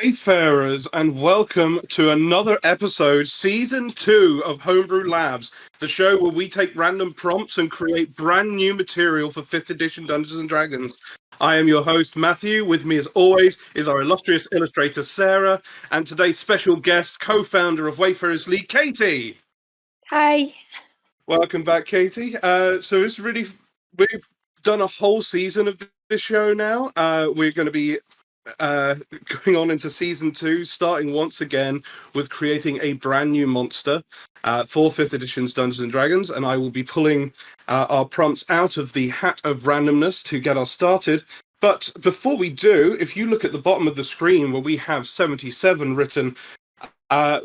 Wayfarers, and welcome to another episode, Season 2 of Homebrew Labs, the show where we take random prompts and create brand new material for 5th edition Dungeons & Dragons. I am your host, Matthew. With me, as always, is our illustrious illustrator, Sarah, and today's special guest, co-founder of Wayfarers League, Katie. Hi. Welcome back, Katie. So it's really, we've done a whole season of this show now. We're going to be going on into season 2, starting once again with creating a brand new monster for 5th edition's Dungeons and Dragons, and I will be pulling our prompts out of the hat of randomness to get us started. But before we do, if you look at the bottom of the screen where we have 77 written,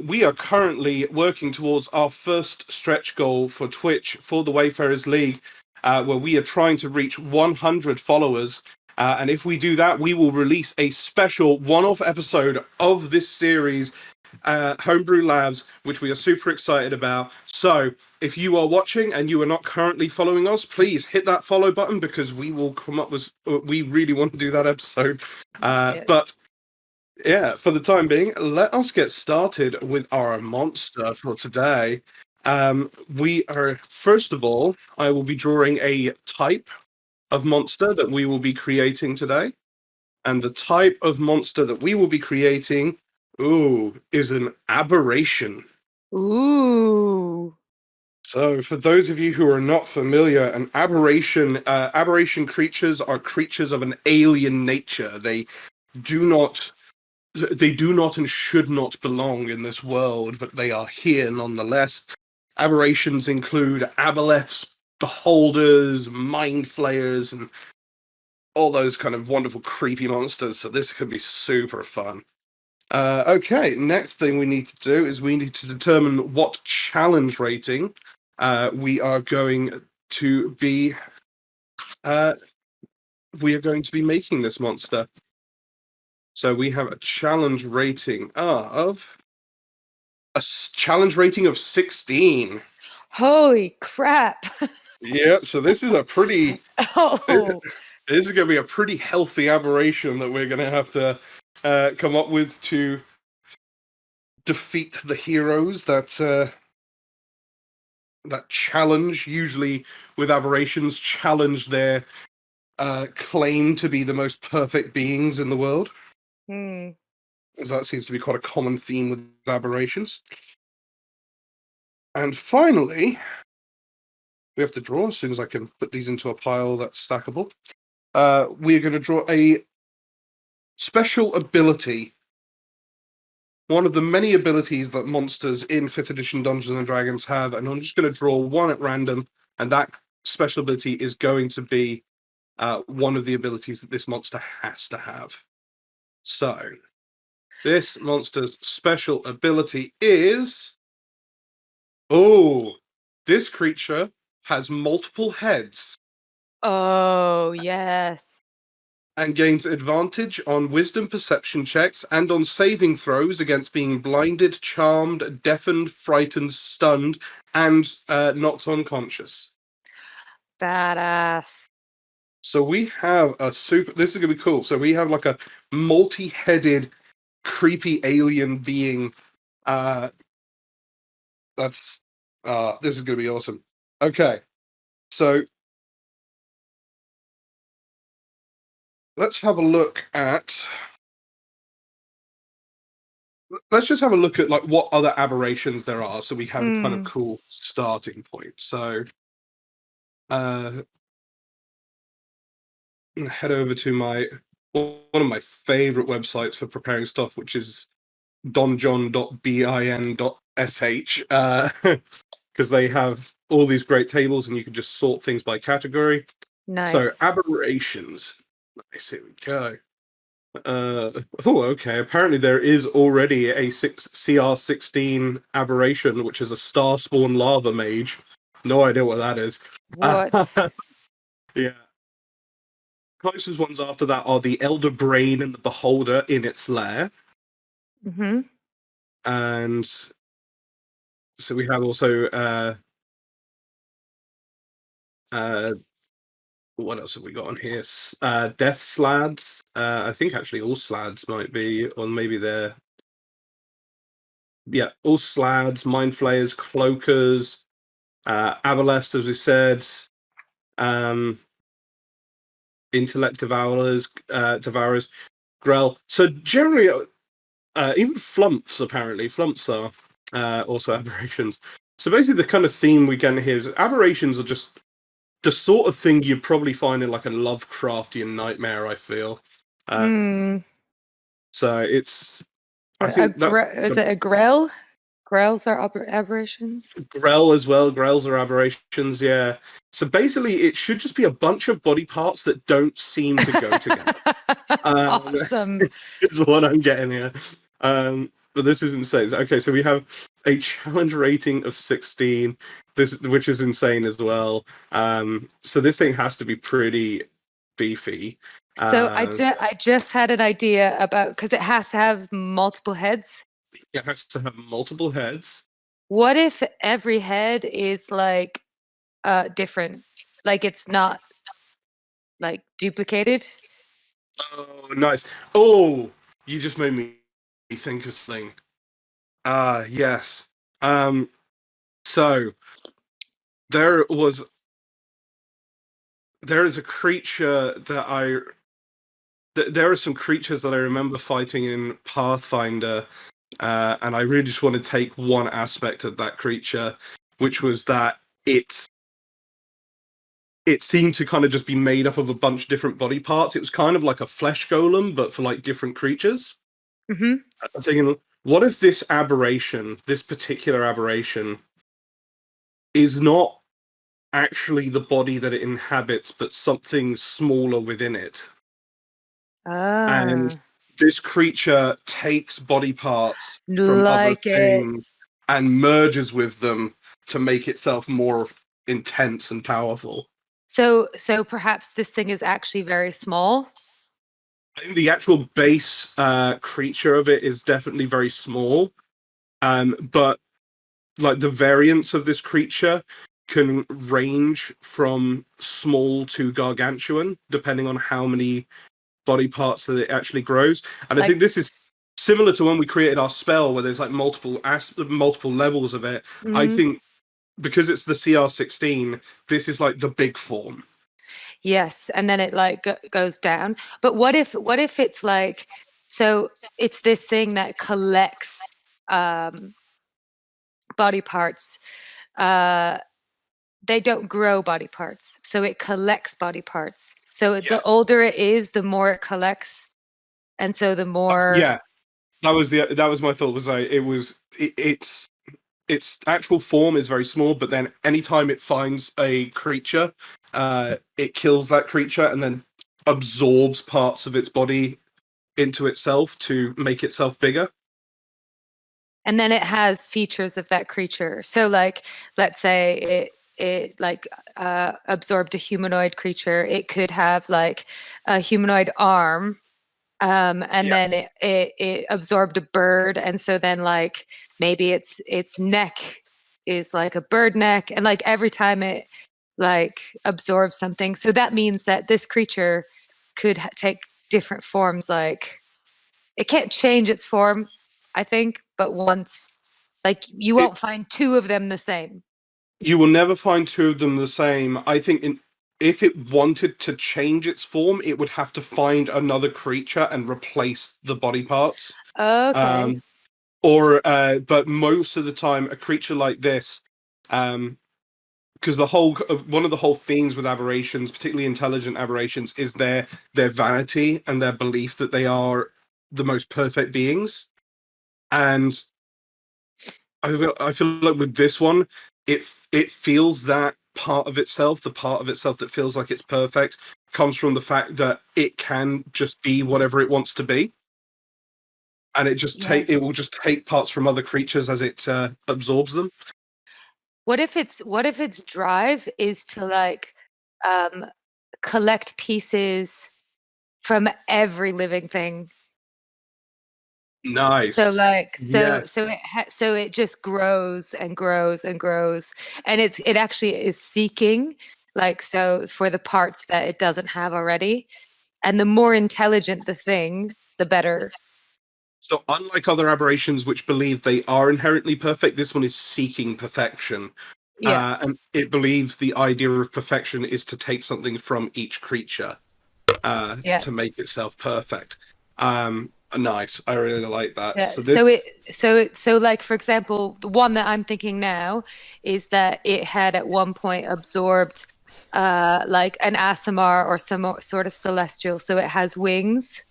we are currently working towards our first stretch goal for Twitch for the Wayfarers League, where we are trying to reach 100 followers. And if we do that, we will release a special one-off episode of this series, Homebrew Labs, which we are super excited about. So if you are watching and you are not currently following us, please hit that follow button, because we will come up with, we really want to do that episode. But yeah, for the time being, let us get started with our monster for today. We are, first of all, I will be drawing a type of monster that we will be creating today, and the type of monster that we will be creating is an aberration. Ooh. So for those of you who are not familiar, an aberration creatures are creatures of an alien nature. They do not and should not belong in this world, but they are here nonetheless. Aberrations include aboleths, beholders, mind flayers, and all those kind of wonderful creepy monsters. So this could be super fun. Okay, next thing we need to do is we need to determine what challenge rating we are going to be making this monster. So we have a challenge rating of 16. Holy crap. Yeah, so this is a pretty Oh. This is going to be a pretty healthy aberration that we're going to have to come up with to defeat the heroes that challenge. Usually with aberrations, challenge their claim to be the most perfect beings in the world. As that seems to be quite a common theme with aberrations. And finally, we have to draw as soon as I can put these into a pile that's stackable. We're going to draw a special ability. One of the many abilities that monsters in 5th edition Dungeons and Dragons have, and I'm just going to draw one at random, and that special ability is going to be one of the abilities that this monster has to have. So, this monster's special ability is... this creature has multiple heads. Oh, yes. And gains advantage on wisdom perception checks and on saving throws against being blinded, charmed, deafened, frightened, stunned, and knocked unconscious. Badass. So we have this is going to be cool. So we have like a multi-headed, creepy alien being. This is going to be awesome. Okay. So let's have a look at... Let's just have a look at like what other aberrations there are, so we have a kind of cool starting point. So I'm gonna head over to one of my favorite websites for preparing stuff, which is donjon.bin.sh, because they have all these great tables and you can just sort things by category. Nice. So aberrations. Nice, here we go. Okay. Apparently there is already a CR16 aberration, which is a star spawn lava mage. No idea what that is. What? Yeah. Closest ones after that are the Elder Brain and the Beholder in its lair. And so we have also what else have we got on here? Death Slads. I think actually all Slads might be, or maybe they're all Slads, Mind Flayers, Cloakers, Aboleths, as we said, Intellect Devourers, Grell. So generally, even Flumps, apparently. Flumps are also aberrations. So basically the kind of theme we get here is aberrations are just the sort of thing you'd probably find in like a Lovecraftian nightmare, I feel. So it's, I think that's Is it a grell? Grells are aberrations? Grell as well. Grells are aberrations, yeah. So basically it should just be a bunch of body parts that don't seem to go together. Awesome. Is what I'm getting here. But this is insane. Okay, so we have a challenge rating of 16, which is insane as well. So this thing has to be pretty beefy. So I just had an idea about, because it has to have multiple heads. It has to have multiple heads. What if every head is like different? Like it's not like duplicated? Oh, nice. Oh, you just made me think of something. Yes. So there is a creature that there are some creatures that I remember fighting in Pathfinder, and I really just want to take one aspect of that creature, which was that it seemed to kind of just be made up of a bunch of different body parts. It was kind of like a flesh golem, but for like different creatures. Mm-hmm. I'm thinking, what if this particular aberration, is not actually the body that it inhabits, but something smaller within it? And this creature takes body parts from other things and merges with them to make itself more intense and powerful. So perhaps this thing is actually very small. I think the actual base creature of it is definitely very small, but like the variants of this creature can range from small to gargantuan, depending on how many body parts that it actually grows. And I think this is similar to when we created our spell, where there's like multiple levels of it. Mm-hmm. I think because it's the CR16, this is like the big form. Yes, and then it like goes down. But what if it's like, so it's this thing that collects body parts. They don't grow body parts, so it collects body parts. So the older it is, the more it collects, and so the more. Yeah, that was my thought. Was like its actual form is very small, but then anytime it finds a creature, it kills that creature and then absorbs parts of its body into itself to make itself bigger. And then it has features of that creature. So like, let's say it like absorbed a humanoid creature. It could have like a humanoid arm, and then it absorbed a bird, and so then like maybe its neck is like a bird neck, and like every time it like absorbs something, so that means that this creature could take different forms. Like it can't change its form, I think, but once, like you won't find two of them the same. You will never find two of them the same. I think if it wanted to change its form, it would have to find another creature and replace the body parts. Okay. But most of the time, a creature like this, because one of the whole themes with aberrations, particularly intelligent aberrations, is their vanity and their belief that they are the most perfect beings. And I feel like with this one, it feels that part of itself, the part of itself that feels like it's perfect, comes from the fact that it can just be whatever it wants to be, and it will just take parts from other creatures as it absorbs them. What if its drive is to like collect pieces from every living thing? Nice. So like so it just grows and grows and grows, and it actually is seeking Like, so for the parts that it doesn't have already. And the more intelligent the thing, the better. So unlike other aberrations which believe they are inherently perfect, this one is seeking perfection. Yeah. And it believes the idea of perfection is to take something from each creature Yeah. to make itself perfect. Nice. I really like that. Yeah. So this, So like, for example, the one that I'm thinking now is that it had at one point absorbed like an Asimar or some sort of celestial. So it has wings.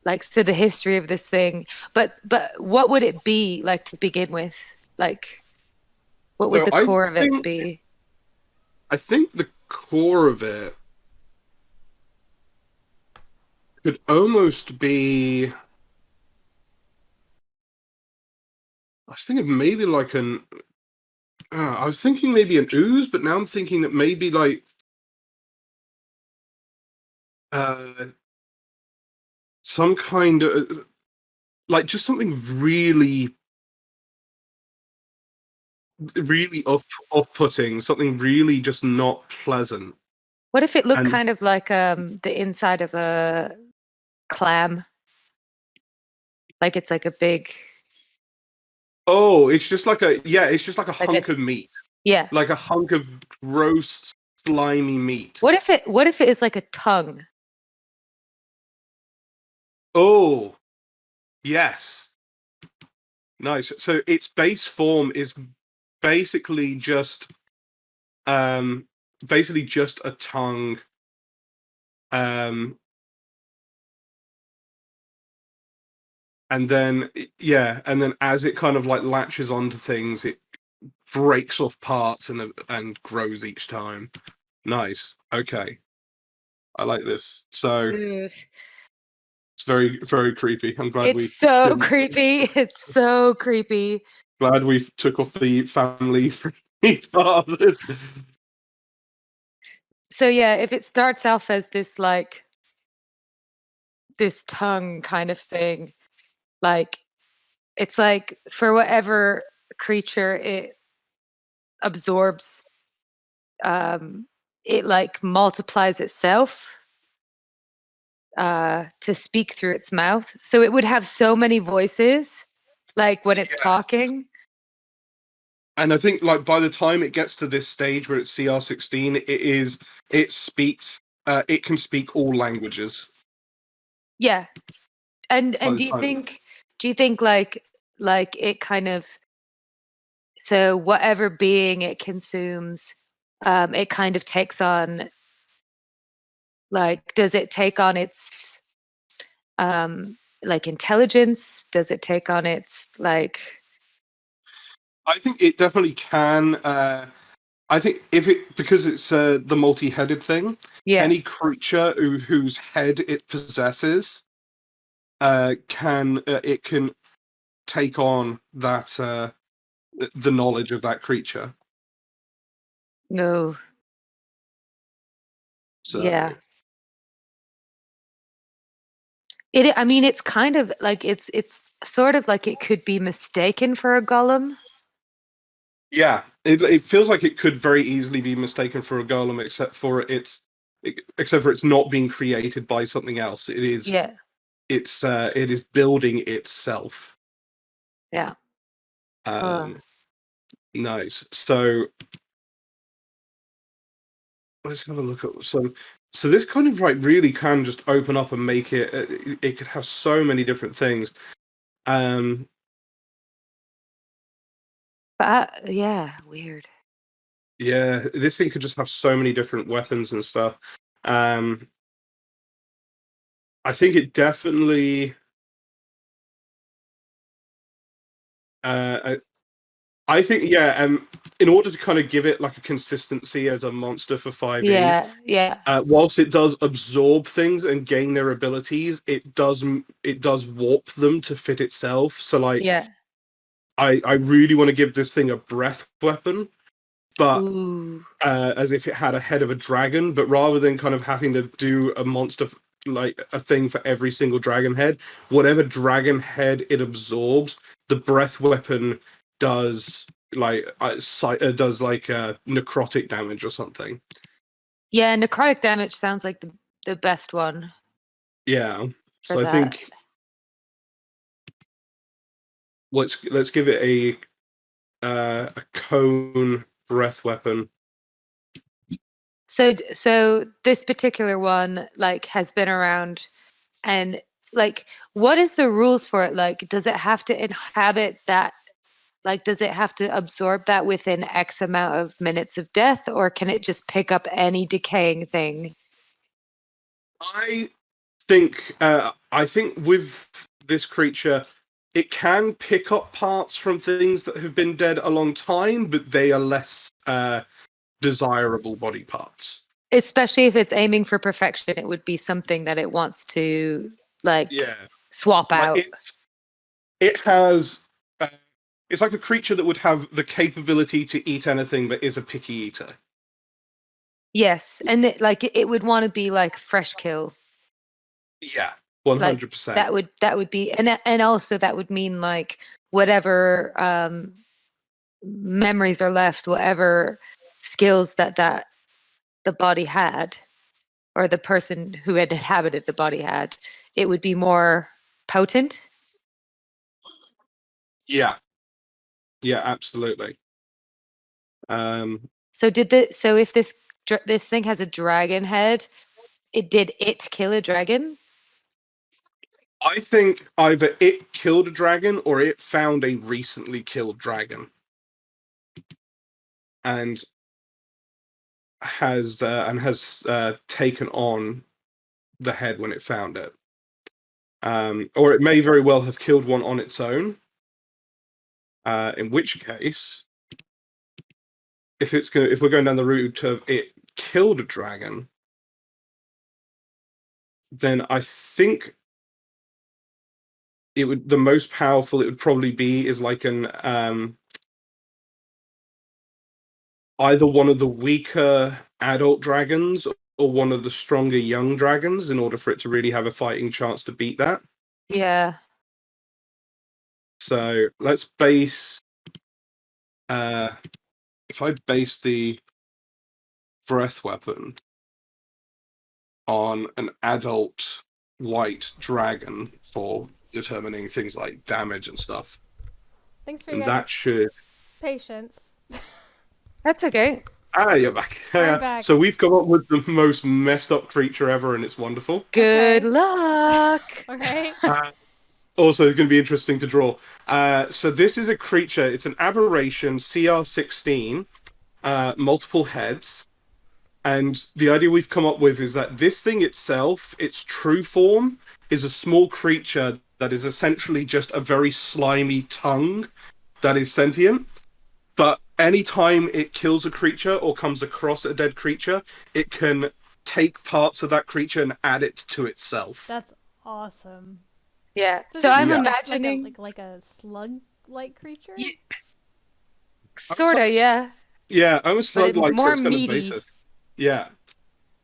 Like, so the history of this thing, but what would it be like to begin with? Like, what would so the core of it be? I think the core of it could almost be. I was thinking maybe like an. I was thinking maybe an ooze, but now I'm thinking that maybe like some kind of like just something really off-putting, something really just not pleasant. What if it looked And kind of like the inside of a clam? Like it's like a big, oh, it's just like a like hunk of meat, yeah. like a hunk of gross, slimy meat. What if it is like a tongue? Oh, yes, nice. So its base form is basically just um a tongue, um and then and then as it kind of like latches onto things, it breaks off parts and grows each time. Nice. Okay, I like this. So Ugh. it's very, very creepy. I'm glad It's we so didn't. creepy. It's so creepy. Glad we took off the family friendly part of this. So yeah, if it starts off as this like this tongue kind of thing, like it's like for whatever creature it absorbs, it like multiplies itself to speak through its mouth. So it would have so many voices, like when it's Yeah. talking. And I think like by the time it gets to this stage where it's CR16, it speaks it can speak all languages Yeah. And by the do you time. think like it kind of, so whatever being it consumes, it kind of takes on, like, does it take on its like intelligence? Does it take on its like, I think it definitely can. I think if it because it's the multi-headed thing, yeah, any creature whose head it possesses can take on that the knowledge of that creature. no, So yeah. I mean, it's kind of like it's sort of like it could be mistaken for a golem. yeah, it feels like it could very easily be mistaken for a golem, except for it's not being created by something else. Yeah, It is building itself. yeah. Um, nice. So let's have a look at some. So this kind of like really can just open up and make it. It could have so many different things. Um, But yeah, weird. yeah, this thing could just have so many different weapons and stuff. Um, I think it definitely. Uh, I think yeah. In order to kind of give it like a consistency as a monster for 5e, Yeah, yeah, whilst it does absorb things and gain their abilities, it does warp them to fit itself. So like, yeah. I really want to give this thing a breath weapon, but Ooh, as if it had a head of a dragon, but rather than kind of having to do a monster like a thing for every single dragon head, whatever dragon head it absorbs, the breath weapon does does like necrotic damage or something. Yeah, necrotic damage sounds like the best one. Yeah. For So I that. think let's give it a cone breath weapon. So this particular one like has been around, and like what is the rules for it? Like, does it have to inhabit that? Like, does it have to absorb that within X amount of minutes of death, or can it just pick up any decaying thing? I think with this creature, it can pick up parts from things that have been dead a long time, but they are less desirable body parts. Especially if it's aiming for perfection, it would be something that it wants to like swap Like out. it has it's like a creature that would have the capability to eat anything, but is a picky eater. Yes, and it would want to be like fresh kill. Yeah, Like 100%. that would be, and also that would mean like whatever memories are left, whatever skills that the body had, or the person who had inhabited the body had, it would be more potent. Yeah, absolutely. So if this thing has a dragon head, did it kill a dragon? I think either it killed a dragon or it found a recently killed dragon, and has taken on the head when it found it. Or it may very well have killed one on its own. In which case, if we're going down the route of it killed a dragon, then I think the most powerful it would probably be is like an either one of the weaker adult dragons or one of the stronger young dragons in order for it to really have a fighting chance to beat that. Yeah. So let's base if I base the breath weapon on an adult white dragon for determining things like damage and stuff. Thanks for And your that should patience. That's okay. You're back. I'm back. So we've come up with the most messed up creature ever, and it's wonderful. Good Okay. luck. Okay. Also, it's going to be interesting to draw. So this is a creature. It's an aberration, CR16, multiple heads. And the idea we've come up with is that this thing itself, its true form, is a small creature that is essentially just a very slimy tongue that is sentient. But anytime it kills a creature or comes across a dead creature, it can take parts of that creature and add it to itself. That's awesome. Yeah. So I'm Yeah. imagining like a slug-like creature. Sorta, yeah. Yeah, almost But like more its kind of meaty. basis. Yeah.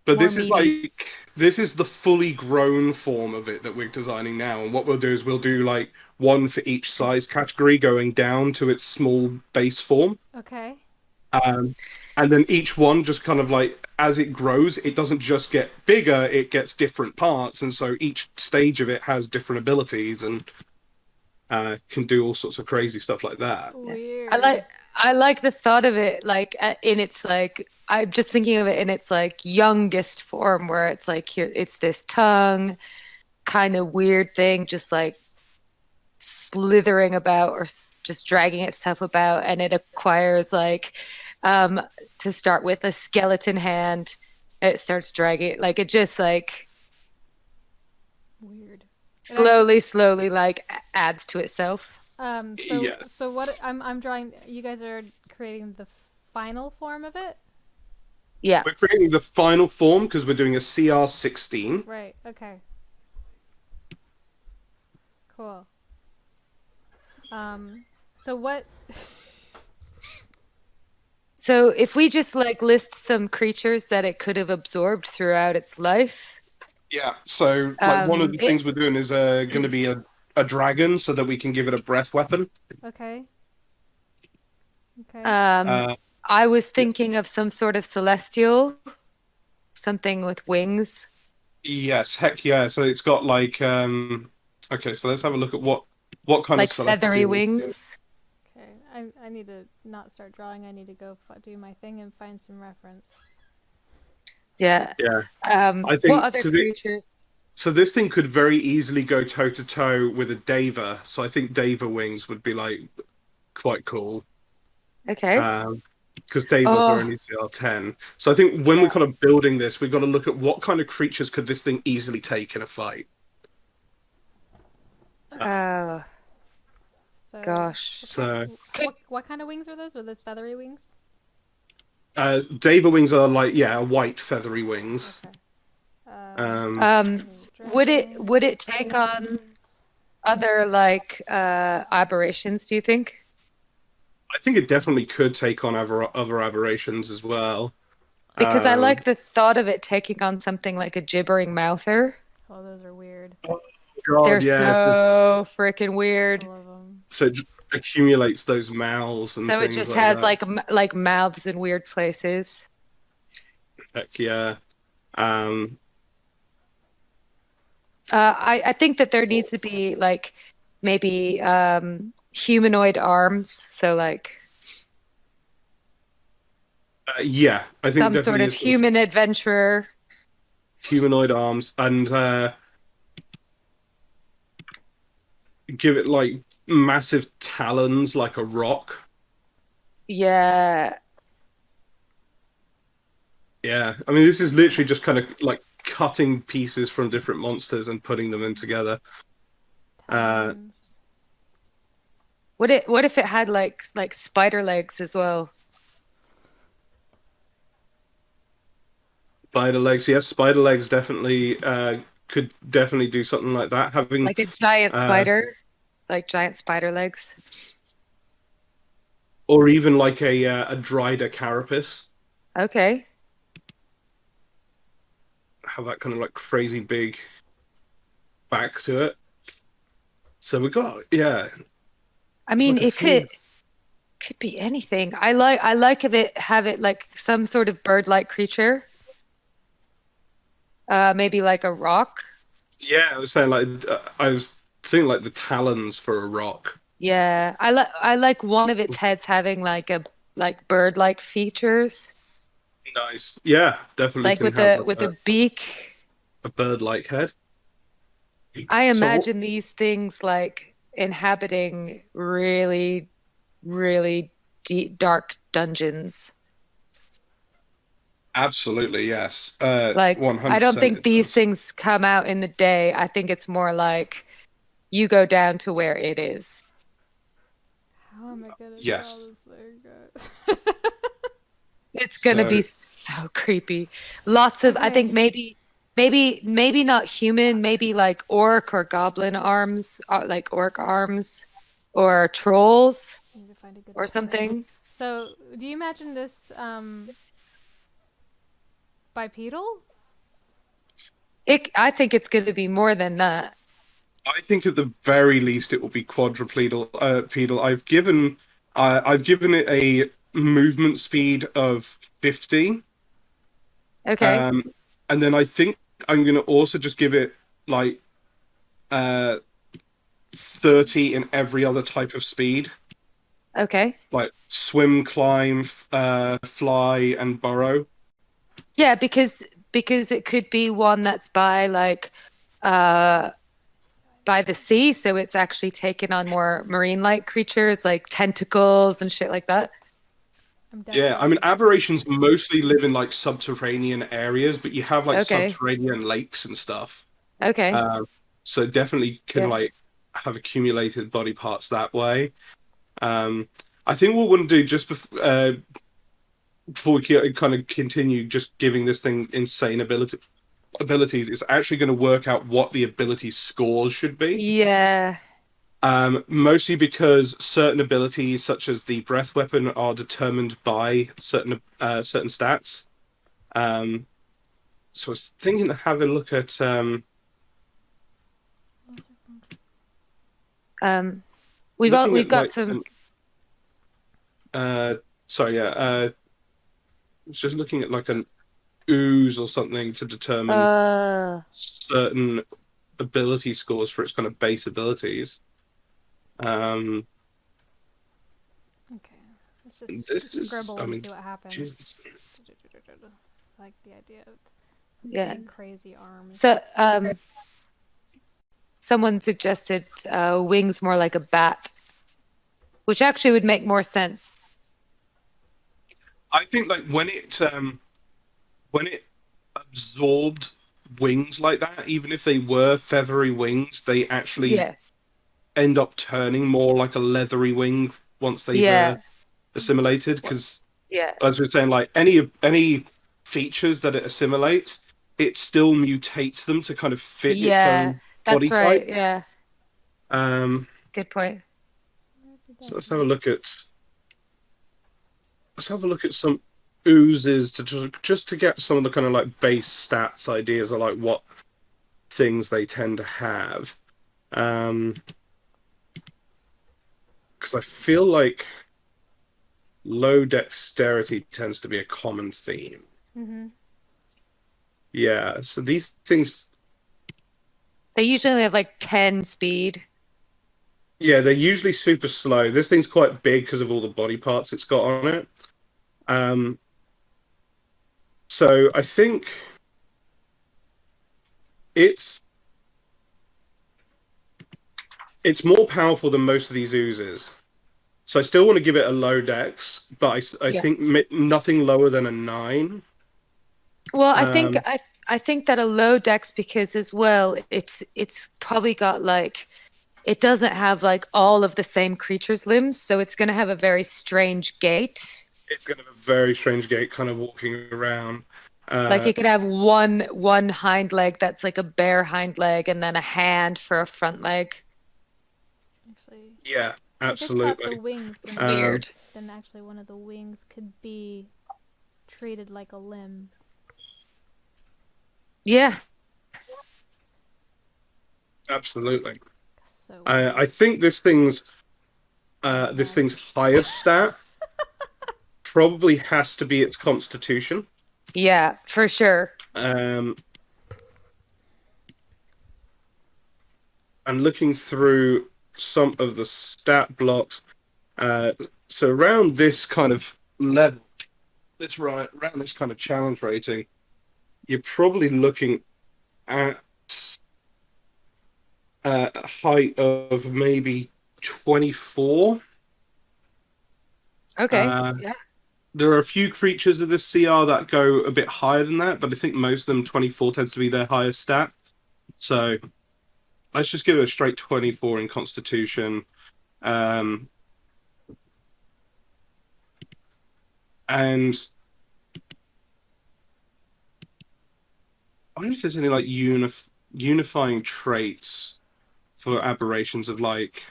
But More this is meaty. this is the fully grown form of it that we're designing now. And what we'll do is we'll do like one for each size category going down to its small base form. Okay. And then each one just kind of like, as it grows, it doesn't just get bigger, it gets different parts. And so each stage of it has different abilities and can do all sorts of crazy stuff like that. Weird. I like the thought of it like in its like, I'm just thinking of it in its like youngest form, where it's like here it's this tongue kind of weird thing just like slithering about or just dragging itself about, and it acquires like to start with a skeleton hand. It starts dragging, like it just like Weird. slowly like adds to itself. So Yes. so what I'm drawing. You guys are creating the final form of it. Yeah. We're creating the final form because we're doing a CR16. Right. Okay. Cool. So what? So if we just like list some creatures that it could have absorbed throughout its life. Yeah, so like one of the it- things we're doing is going to be a dragon so that we can give it a breath weapon. Okay. Okay. I was thinking of some sort of celestial, something with wings. Yes, heck yeah. So it's got like okay, so let's have a look at what kind of Like feathery celestial. wings. Okay. I need to not start drawing. I need to go do my thing and find some reference. Yeah. Yeah. I What think other because creatures? so this thing could very easily go toe to toe with a Deva. So I think Deva wings would be like quite cool. Okay. Because Devas are Oh, only CR10. So I think when we're yeah. kind of building this, we've got to look at what kind of creatures could this thing easily take in a fight. Oh, So, gosh. So what kind of wings are those? Are those feathery wings? Deva wings are like, yeah, white feathery wings. Okay. Um, Would it take on other like aberrations, do you think? I think it definitely could take on other aberrations as well. Because I Um, like the thought of it taking on something like a gibbering mouther. Oh, those are weird. They're God, yeah. so freaking I weird. love them. So it just accumulates those mouths and So it things just like has that. like mouths in weird places. Heck yeah. Um, I think that there needs to be like maybe humanoid arms. So like yeah, I think some sort definitely of is human adventurer. humanoid arms and give it like massive talons like a rock. Yeah. Yeah, I mean, this is literally just kind of like cutting pieces from different monsters and putting them in together. Talons. What if it had like spider legs as well? Spider legs, yes, spider legs definitely could definitely do something like that. Having Like a giant uh, spider, like giant spider legs. or even like a drider carapace, Okay. have that kind of like crazy big back to it. So we got yeah, I it's mean, like a it few. could be anything. I like if it have it like some sort of bird-like creature. Maybe like a rock. Yeah, I was saying like I was thinking like the talons for a rock. Yeah. I like one of its heads having like a like bird-like features, Nice. Yeah, definitely like can have with a beak. a bird-like head. I So imagine these things like inhabiting really, really deep, dark dungeons. absolutely yes, Like, I don't 100% think it these does. things come out in the day. I think it's more like you go down to where it is. How am I gonna draw Yes. this thing, guys? It's gonna So be so creepy. Lots of, I think Okay. maybe not human, maybe like orc or goblin arms, like orc arms, or trolls I need to find a good or reference. something. So, do you imagine this bipedal? I think it's gonna be more than that. I think at the very least it will be quadrupedal. Pedal. I've given it a movement speed of 50, Okay, um, and then I think I'm going to also just give it like uh, 30 in every other type of speed, okay. like swim, climb, fly, and burrow. Yeah, because it could be one that's uh by the sea, so it's actually taken on more marine-like creatures like tentacles and shit like that. I'm Yeah, I mean, definitely. aberrations mostly live in like subterranean areas, but you have like Okay, subterranean lakes and stuff. okay. Um, so definitely can Yeah. like have accumulated body parts that way. Um, I think what we're going to do just before we kind of continue just giving this thing insane abilities is actually going to work out what the ability scores should be. Yeah. Mostly because certain abilities, such as the breath weapon, are determined by certain stats. Um, so I was thinking of having a look at Um we've looking we've at got like some Sorry, yeah. Just looking at like an ooze or something to determine certain ability scores for its kind of base abilities. Okay. Let's This just is, scribble I and mean, see what happens. Jesus. I like the idea of Yeah. crazy arms. So, someone suggested wings more like a bat, which actually would make more sense. I think like when it absorbed wings like that, even if they were feathery wings, they actually Yeah. end up turning more like a leathery wing once they've Yeah. assimilated. Because Yeah. as we were saying, like any features that it assimilates, it still mutates them to kind of fit its Yeah. own That's body type. right. Yeah. Good point. So let's have a look at some oozes to just to get some of the kind of like base stats ideas of like what things they tend to have. Because I feel like low dexterity tends to be a common theme. Mm-hmm. Yeah, so these things, They usually have like 10 speed. yeah, they're usually super slow. This thing's quite big because of all the body parts it's got on it. So I think it's more powerful than most of these oozes. So I still want to give it a low dex, but I Yeah. think nothing lower than a 9. Well, I think that a low dex, because as well, it's probably got like, it doesn't have like all of the same creature's limbs, so it's going to have a very strange gait. It's going to have a very strange gait, kind of walking around. Like it could have one hind leg that's like a bare hind leg, and then a hand for a front leg. Actually, yeah, if it's got the absolutely. wings, Weird. then actually one of the wings could be treated like a limb. Yeah. Absolutely. So I think this thing's highest stat probably has to be its constitution. Yeah, for sure. And looking through some of the stat blocks, so around this kind of level, around this kind of challenge rating, you're probably looking at a height of maybe 24. Okay. Yeah. There are a few creatures of this CR that go a bit higher than that, but I think most of them 24 tends to be their highest stat. So let's just give it a straight 24 in Constitution. And I wonder if there's any like unifying traits for aberrations of like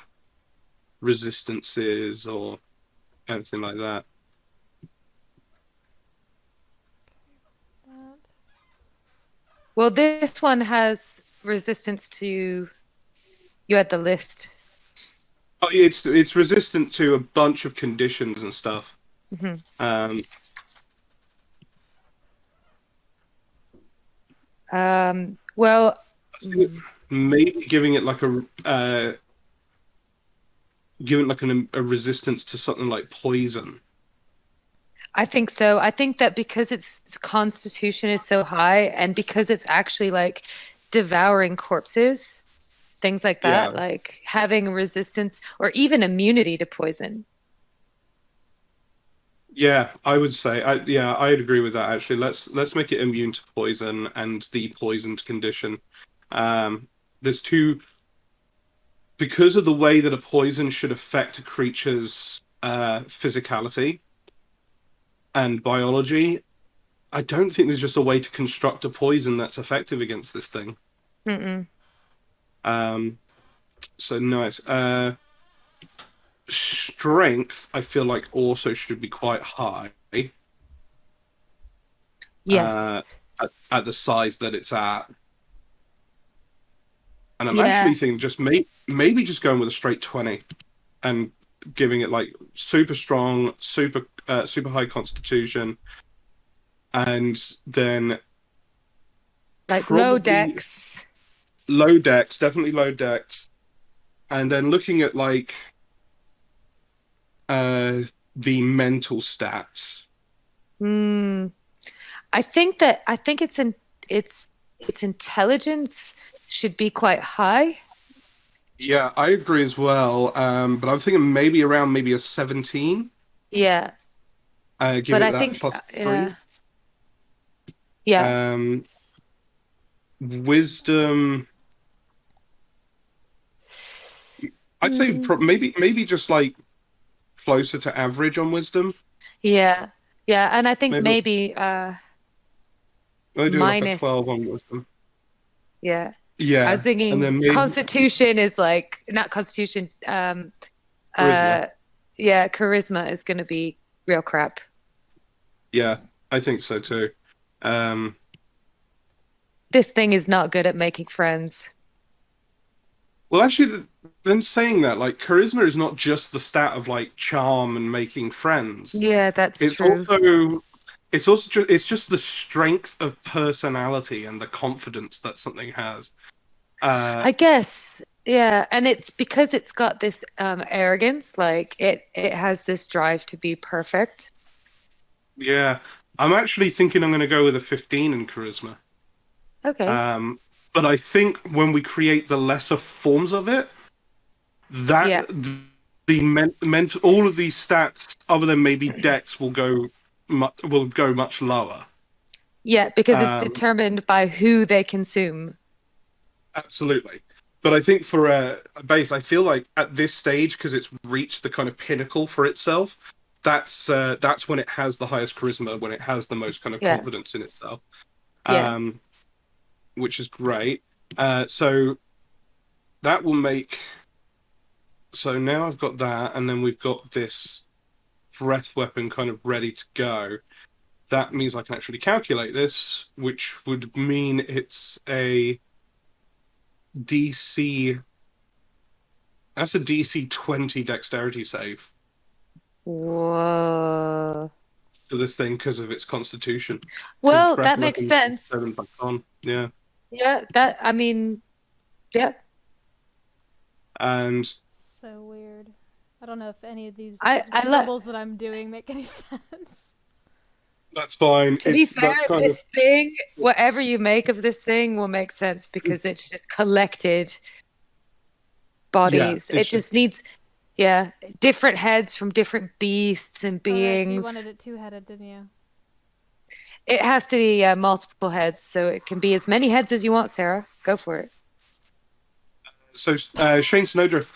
resistances or anything like that. Well, this one has resistance to. You had the list. Oh, it's resistant to a bunch of conditions and stuff. Mm-hmm. Well, maybe giving it like a resistance to something like poison. I think so. I think that because its constitution is so high, and because it's actually like devouring corpses, things like that, Yeah. like having resistance or even immunity to poison. Yeah, I would say, I'd agree with that. Actually, let's make it immune to poison and the poisoned condition. There's two, because of the way that a poison should affect a creature's physicality and biology. I don't think there's just a way to construct a poison that's effective against this thing. Mm-mm. So nice. Strength, I feel like also should be quite high. Yes. At the size that it's at. And I'm Yeah. actually thinking just maybe just going with a straight 20 and giving it like super strong, super high constitution, and then Like low probably dex. low dex, definitely low dex, and then looking at like the mental stats. I think its intelligence should be quite high. Yeah, I agree as well. But I'm thinking maybe around maybe a 17. Yeah, Give but it I that think +3. yeah. Wisdom. I'd say maybe just like closer to average on wisdom. Yeah, yeah, and I think Maybe maybe I do like a 12 on minus. wisdom. Yeah, I was Yeah, and thinking then maybe Constitution is like not Constitution. charisma. Yeah, charisma is going to be real crap. Yeah, I think so too. Um, This thing is not good at making friends. well, actually, then saying that, like, charisma is not just the stat of like charm and making friends. Yeah, that's It's true. also it's just the strength of personality and the confidence that something has. I guess, yeah, and it's because it's got this arrogance, like it has this drive to be perfect. Yeah, I'm actually thinking I'm going to go with a 15 in charisma. Okay. But I think when we create the lesser forms of it, that Yeah. all of these stats, other than maybe Dex, will go much lower. Yeah, because it's Um, determined by who they consume. Absolutely. But I think for a base, I feel like at this stage, because it's reached the kind of pinnacle for itself, that's when it has the highest charisma, when it has the most kind of Yeah. confidence in itself, Yeah. which is great. So that will make. So now I've got that, and then we've got this breath weapon kind of ready to go. That means I can actually calculate this, which would mean it's a DC. That's a DC 20 dexterity save Whoa. for this thing because of its constitution. Because Well, breath that makes weapon sense. 7 back on. Yeah. Yeah, I mean, yeah. And So weird. I don't know if any of these I let doubles that I'm doing make any sense. that's fine. To be fair, That's kind of this thing, whatever you make of this thing will make sense because it's just collected bodies. It it's just needs, yeah, different heads from different beasts and Oh, right, so you beings. wanted it two-headed, didn't you? It has to be multiple heads, so it can be as many heads as you want, Sarah. Go for it. so Shane Snowdrift.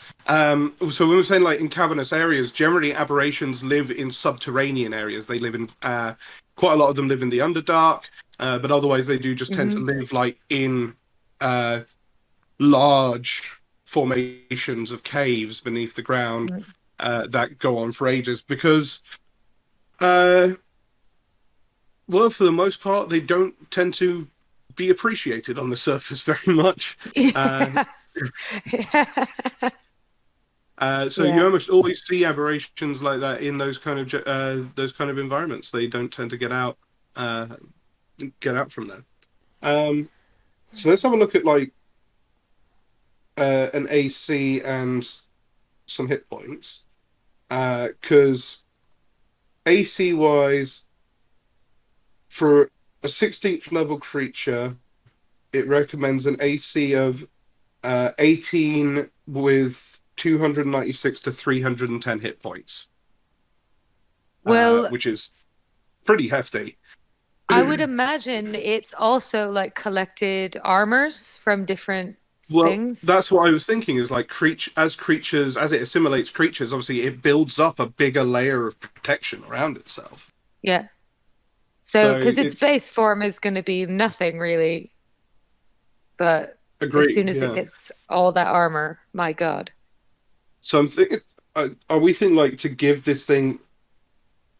So we were saying like in cavernous areas, generally aberrations live in subterranean areas. They live in quite a lot of them live in the Underdark, but otherwise they do just tend to live like in large formations of caves beneath the ground that go on for ages because well, for the most part, they don't tend to be appreciated on the surface very much. So you almost always see aberrations like that in those kind of environments. They don't tend to get out from there. So let's have a look at like an AC and some hit points, because AC wise, for a 16th level creature, it recommends an AC of 18 with 296 to 310 hit points. Well, which is pretty hefty. I would imagine it's also like collected armors from different things. That's what I was thinking. Is like as it assimilates creatures, obviously it builds up a bigger layer of protection around itself. Yeah. So, because its it's base form is going to be nothing really, but as soon as it gets all that armor, my God. So I'm thinking, are we thinking like to give this thing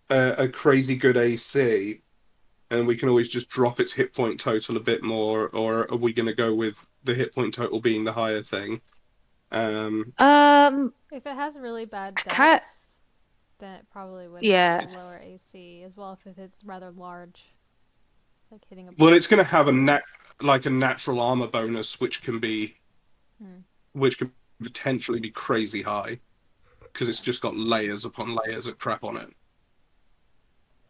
a crazy good AC, and we can always just drop its hit point total a bit more, or are we going to go with the hit point total being the higher thing? If it has really bad I can't. dice, then it probably would Yeah. have lower AC as well if it's rather large. It's like hitting a. Well, it's going to have a natural armor bonus, which can potentially be crazy high because it's just got layers upon layers of crap on it.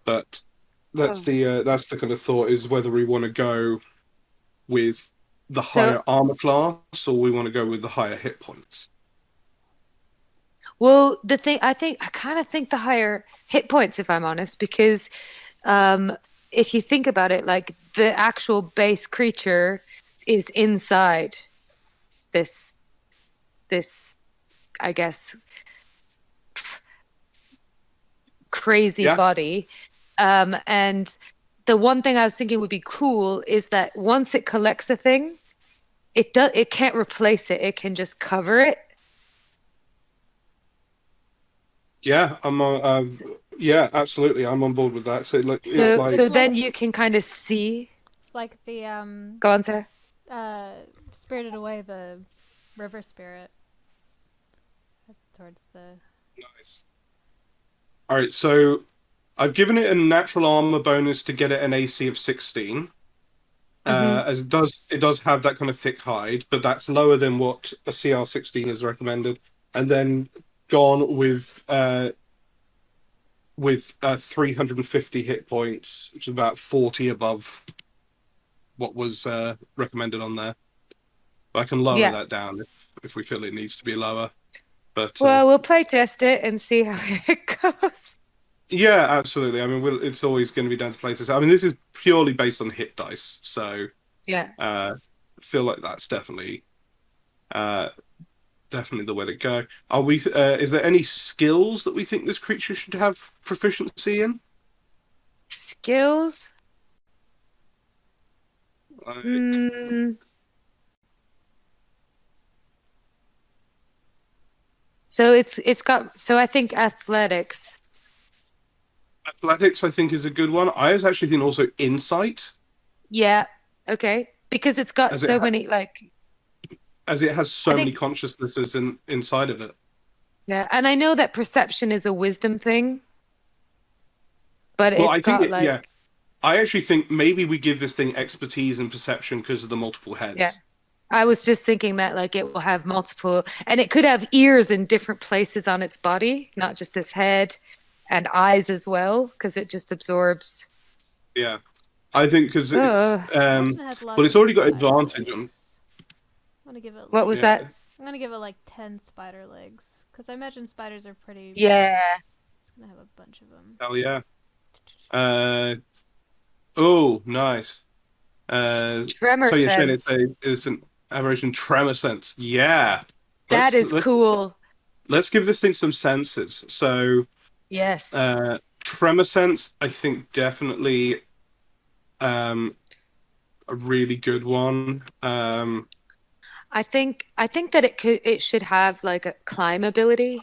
But that's the kind of thought, is whether we want to go with the higher armor class or we want to go with the higher hit points. Well, I kind of think the higher hit points, if I'm honest, because if you think about it, like the actual base creature is inside this, I guess, crazy body. And the one thing I was thinking would be cool is that once it collects a thing, it can't replace it. It can just cover it. Yeah, yeah, absolutely. I'm on board with that. So then you can kind of see. It's like the Go on, Sarah. Spirited Away, the river spirit. Towards the. Nice. All right, so I've given it a natural armor bonus to get it an AC of 16. As it does have that kind of thick hide, but that's lower than what a CR 16 is recommended. And then gone with 350 hit points, which is about 40 above what was recommended on there. But I can lower that down if we feel it needs to be lower. But we'll play test it and see how it goes. Yeah, absolutely. I mean, it's always going to be down to play test. I mean, this is purely based on hit dice, so I feel like that's definitely the way to go. Are we? Is there any skills that we think this creature should have proficiency in? Skills? So it's got. So I think athletics. Athletics, I think, is a good one. I actually think also insight. Yeah. Okay. Because it's got so many as it has so many consciousnesses inside of it. Yeah, and I know that perception is a wisdom thing, but I actually think maybe we give this thing expertise and perception because of the multiple heads. Yeah, I was just thinking that it will have multiple, and it could have ears in different places on its body, not just its head, and eyes as well, because it just absorbs. Yeah, I think because it's already got advantage on. I'm gonna give it. What was that? I'm gonna give it 10 spider legs, because I imagine spiders are pretty. Yeah. It's gonna have a bunch of them. Oh yeah. Oh, nice. Tremor so you're sense. saying it's an aberration tremor sense. Yeah. That is cool. Let's give this thing some senses. So. Yes. Tremor sense, I think, definitely a really good one. I think that it should have a climb ability.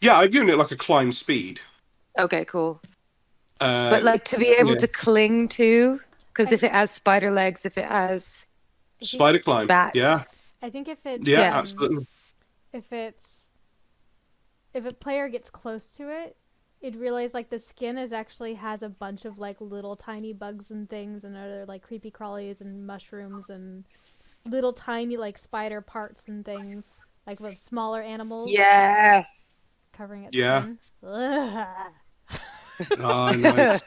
Yeah, I've given it a climb speed. Okay, cool. But to be able to cling to, because if it has spider legs, if it has spider climb, bats. Yeah. I think if it's absolutely. If a player gets close to it, it'd realize the skin actually has a bunch of little tiny bugs and things and other creepy crawlies and mushrooms and little tiny spider parts and things with smaller animals. Yes. Covering its skin. Oh, nice.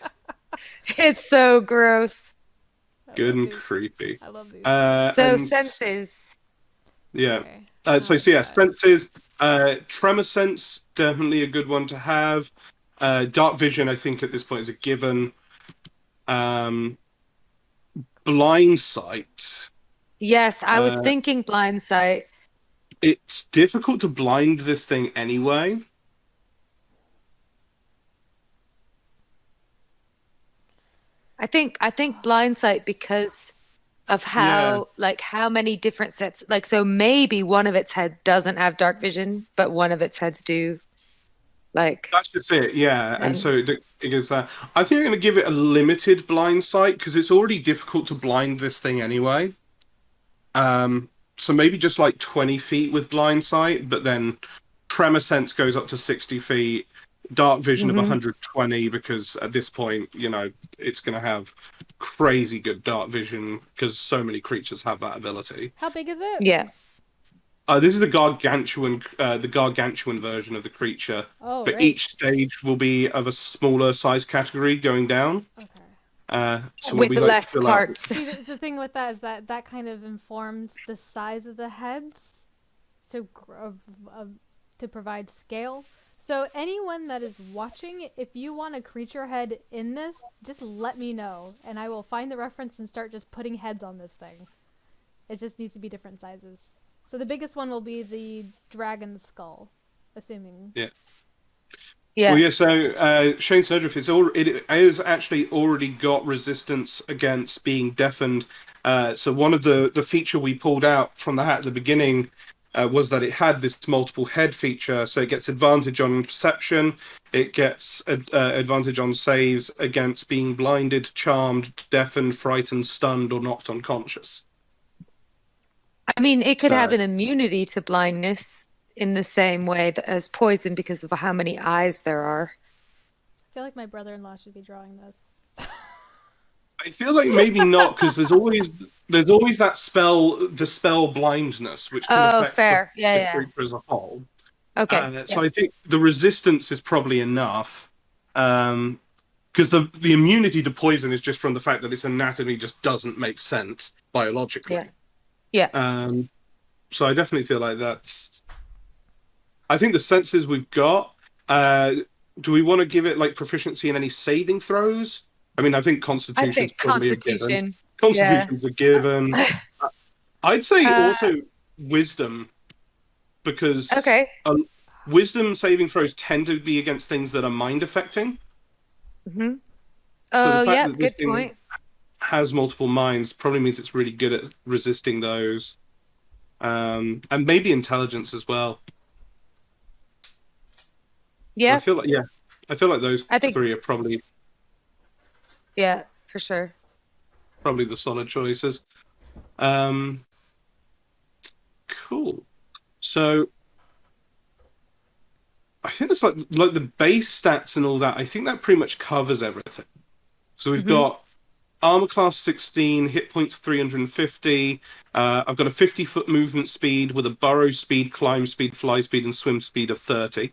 It's so gross. Good and creepy. I love these. Senses. Yeah. Okay. Senses. Tremor sense, definitely a good one to have. Dark vision, I think at this point is a given. Blind sight. Yes, I was thinking blind sight. It's difficult to blind this thing anyway. I think blind sight because of how how many different sets, so maybe one of its head doesn't have dark vision, but one of its heads do. That's just it, yeah. And so it goes that. I think I'm going to give it a limited blind sight because it's already difficult to blind this thing anyway. so maybe just like 20 feet with blind sight, but then tremor sense goes up to 60 feet, dark vision of 120, because at this point, it's going to have crazy good dark vision because so many creatures have that ability. How big is it? Yeah. This is the gargantuan version of the creature, Oh, but right. each stage will be of a smaller size category going down. Okay. So With we less fill out- parts. See, the thing with that is that kind of informs the size of the heads, so to provide scale. So anyone that is watching, if you want a creature head in this, just let me know, and I will find the reference and start just putting heads on this thing. It just needs to be different sizes. So the biggest one will be the dragon skull, assuming. Yeah. Yeah. Well, yeah. So Shane Snowdrift, it has actually already got resistance against being deafened. So one of the feature we pulled out from the hat at the beginning was that it had this multiple head feature. So it gets advantage on perception. It gets advantage on saves against being blinded, charmed, deafened, frightened, stunned, or knocked unconscious. I mean, it could have an immunity to blindness in the same way as poison because of how many eyes there are. I feel like my brother-in-law should be drawing this. I feel like maybe not, because there's always that the spell blindness, which can affect fair. the creature as a whole. Okay. So I think the resistance is probably enough, because the immunity to poison is just from the fact that its anatomy just doesn't make sense biologically. Yeah. So I definitely feel like that's. I think the senses we've got. Do we want to give it like proficiency in any saving throws? I mean, I think Constitution's probably a given. Constitution's a given. I'd say also Wisdom, because Wisdom saving throws tend to be against things that are mind affecting. Mm-hmm. So good point. Has multiple minds probably means it's really good at resisting those, and maybe intelligence as well. Yeah, I feel like those three are probably for sure. Probably the solid choices. Cool. So I think it's like the base stats and all that. I think that pretty much covers everything. So we've got armor class 16, hit points 350. I've got a 50-foot movement speed with a burrow speed, climb speed, fly speed, and swim speed of 30.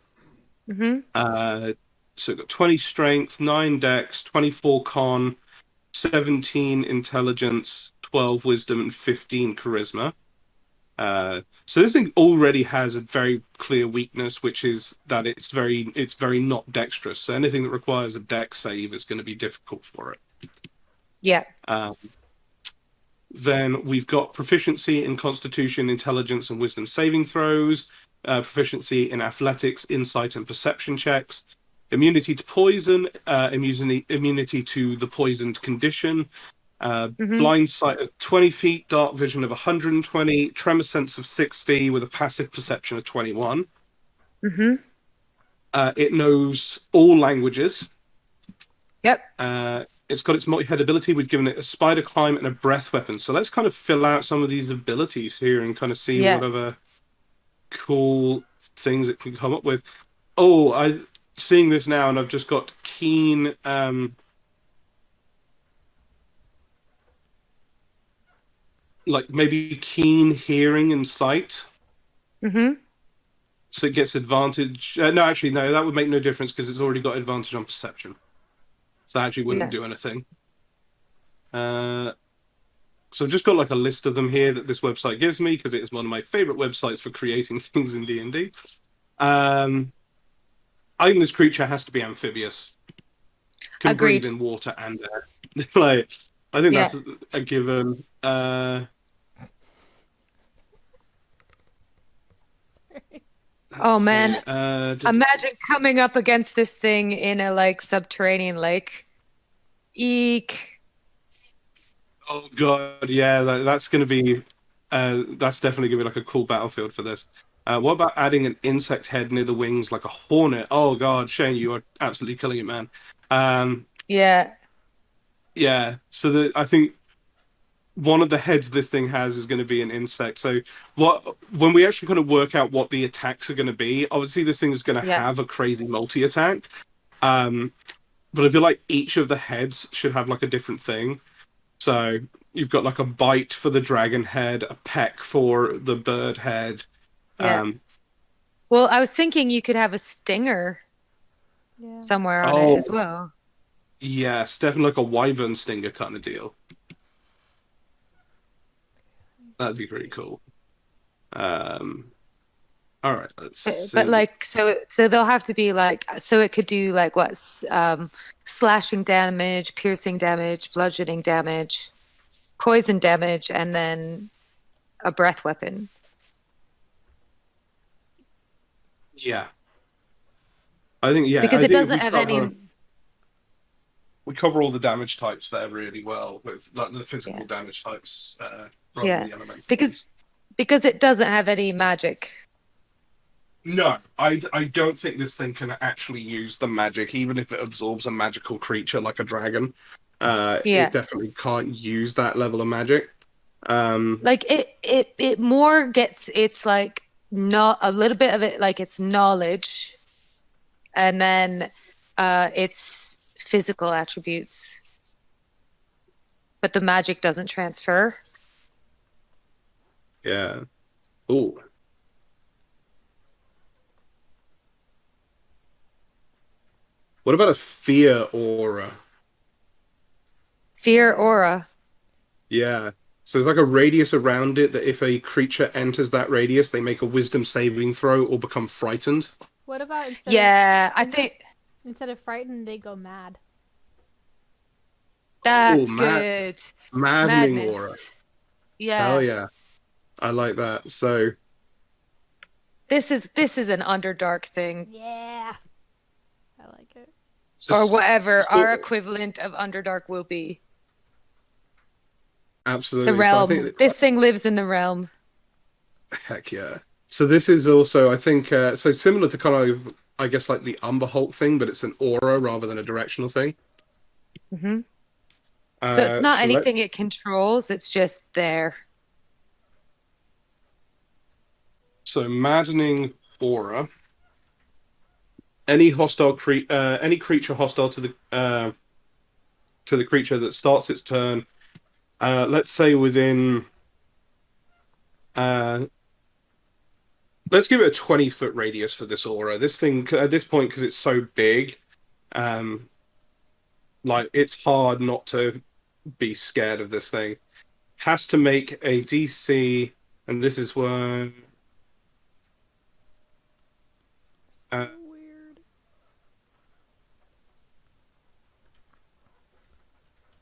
So we've got 20 strength, 9 dex, 24 con, 17 intelligence, 12 wisdom, and 15 charisma. So this thing already has a very clear weakness, which is that it's very not dexterous. So anything that requires a dex save is going to be difficult for it. Yeah. Then we've got proficiency in Constitution, Intelligence, and Wisdom saving throws. Proficiency in Athletics, Insight, and Perception checks. Immunity to poison. Immunity to the poisoned condition. Blind sight of 20 feet, dark vision of 120, tremor sense of 60 with a passive perception of 21. It knows all languages. Yep. It's got its multi-head ability. We've given it a spider climb and a breath weapon. So let's kind of fill out some of these abilities here and kind of see what other cool things it can come up with. Oh, I'm seeing this now, and I've just got keen... like maybe keen hearing and sight. So it gets advantage. No, that would make no difference because it's already got advantage on perception. So that actually wouldn't do anything. So I've just got like a list of them here that this website gives me because it is one of my favorite websites for creating things in D&D. I think this creature has to be amphibious. Can breathe in water and air. Like, I think that's a given. Oh man, imagine coming up against this thing in a like subterranean lake. Eek. Oh god, yeah, that's going to be that's definitely going to be like a cool battlefield for this. What about adding an insect head near the wings like a hornet? Oh god, Shane, you are absolutely killing it, man. Yeah, so I think one of the heads this thing has is going to be an insect. So when we actually kind of work out what the attacks are going to be, obviously this thing is going to Yeah. have a crazy multi-attack. But I feel like each of the heads should have like a different thing. So you've got like a bite for the dragon head, a peck for the bird head. Yeah. Well, I was thinking you could have a stinger Yeah. somewhere on it as well. Yes, definitely like a wyvern stinger kind of deal. That'd be pretty cool. All right, let's see. But like, so they'll have to be like, so it could do like what, slashing damage, piercing damage, bludgeoning damage, poison damage, and then a breath weapon. Yeah. I think, Because I it think if doesn't have any. we cover all the damage types there really well with like the physical damage types rather than the elemental. Because it doesn't have any magic. No, I don't think this thing can actually use the magic, even if it absorbs a magical creature like a dragon. It definitely can't use that level of magic. Like it more gets it's like not a little bit of it like it's knowledge, and then it's physical attributes, but the magic doesn't transfer. Yeah. Ooh. What about a fear aura? Fear aura. Yeah. So there's like a radius around it that if a creature enters that radius, they make a wisdom saving throw or become frightened. What about instead of frightened, they go mad? That's good. Maddening Madness. aura. Yeah. Hell yeah. I like that. So this is an Underdark thing. Yeah. I like it. Or whatever our equivalent of Underdark will be. Absolutely. The realm. So I think this thing lives in the realm. Heck yeah. So this is also, I think, so similar to kind of, I guess, like the Umberhulk thing, but it's an aura rather than a directional thing. Mm-hmm. So it's not anything it controls, it's just there. So maddening aura. Any creature hostile to the creature that starts its turn, let's say within, let's give it a 20-foot radius for this aura. This thing at this point, because it's so big, like it's hard not to be scared of this thing. Has to make a DC, and this is where. Weird.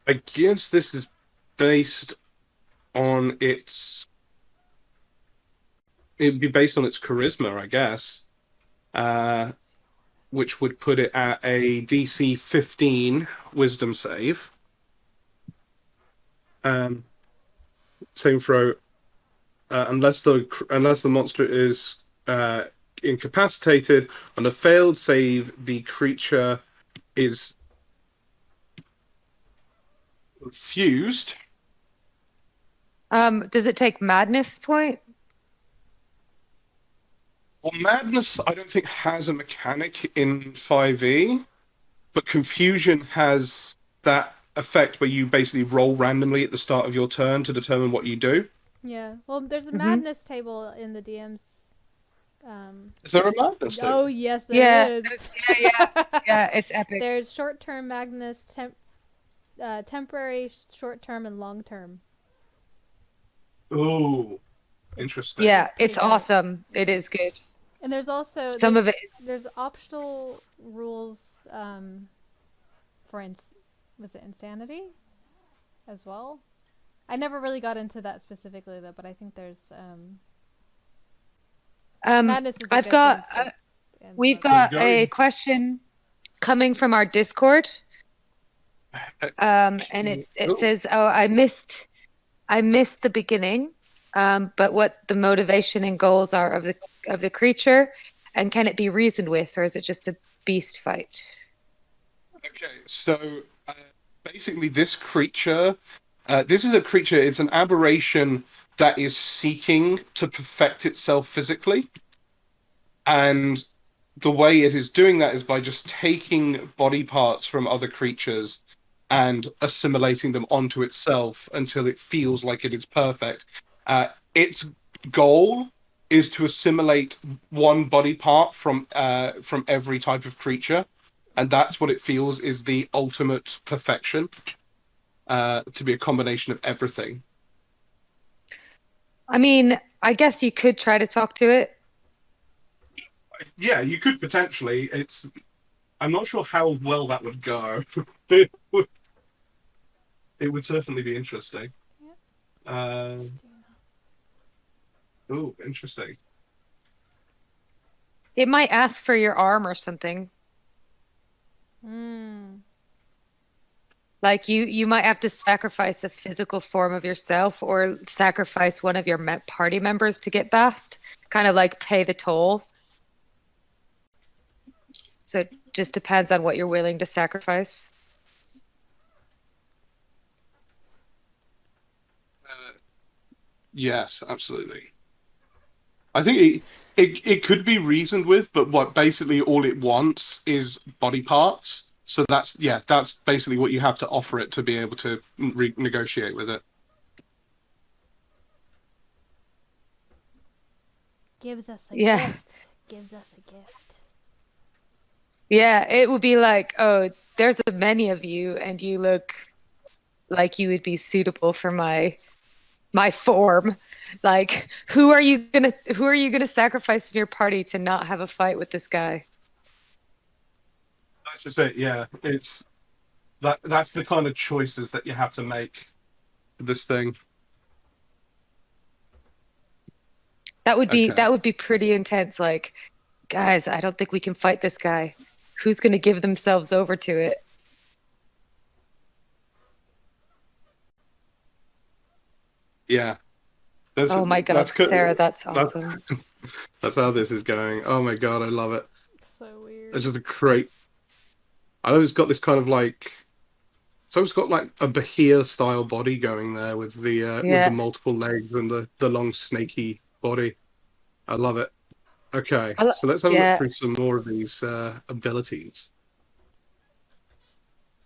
I guess this is based on its. It'd be based on its charisma, I guess, which would put it at a DC 15 Wisdom save. Same throw, unless the monster is incapacitated. On a failed save, the creature is confused. Does it take madness point? Well, madness, I don't think has a mechanic in 5e, but confusion has that effect where you basically roll randomly at the start of your turn to determine what you do. Yeah. Well, there's a madness table in the DM's. Is there a madness table? Oh yes, there is. Yeah, it's epic. There's short-term madness, temporary, short-term, and long-term. Oh, interesting. Yeah, it's awesome. It is good. And there's also there's optional rules for was it insanity as well? I never really got into that specifically though, but I think there's madness is we've got a question coming from our Discord. And it says, "Oh, I missed the beginning. But what the motivation and goals are of the creature, and can it be reasoned with, or is it just a beast fight?" Okay, so basically this creature This is a creature, it's an aberration that is seeking to perfect itself physically. And the way it is doing that is by just taking body parts from other creatures and assimilating them onto itself until it feels like it is perfect. Its goal is to assimilate one body part from every type of creature, and that's what it feels is the ultimate perfection. To be a combination of everything. I mean, I guess you could try to talk to it. Yeah, you could potentially. I'm not sure how well that would go. It would certainly be interesting. Oh, interesting. It might ask for your arm or something. Like you might have to sacrifice a physical form of yourself or sacrifice one of your party members to get past. Kind of like pay the toll. So it just depends on what you're willing to sacrifice. Yes, absolutely. I think it could be reasoned with, but what basically all it wants is body parts. So that's basically what you have to offer it to be able to negotiate with it. Gives us a Yeah. gift. Gives us a gift. Yeah, it would be like, oh, there's many of you, and you look like you would be suitable for my form. Like, who are you gonna sacrifice in your party to not have a fight with this guy? That's just it. Yeah, that's the kind of choices that you have to make for this thing. That would be pretty intense. Like, guys, I don't think we can fight this guy. Who's gonna give themselves over to it? Yeah. Oh my God, Sarah, that's awesome. That's how this is going. Oh my God, I love it. So weird. It's just a great. I always got this kind of like. It's almost got like a Bahia style body going there with the multiple legs and the long snaky body. I love it. Okay, so let's have a look through some more of these abilities.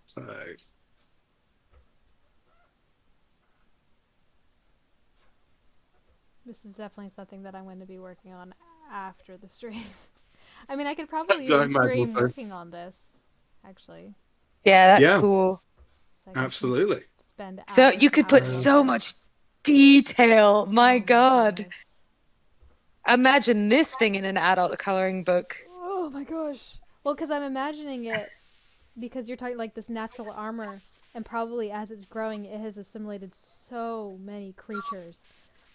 So. This is definitely something that I'm going to be working on after the stream. I mean, I could probably even stream working on this, actually. Yeah, that's cool. So absolutely. So you could put so much detail. My God. Imagine this thing in an adult coloring book. Oh my gosh. Well, because I'm imagining it because you're talking like this natural armor, and probably as it's growing, it has assimilated so many creatures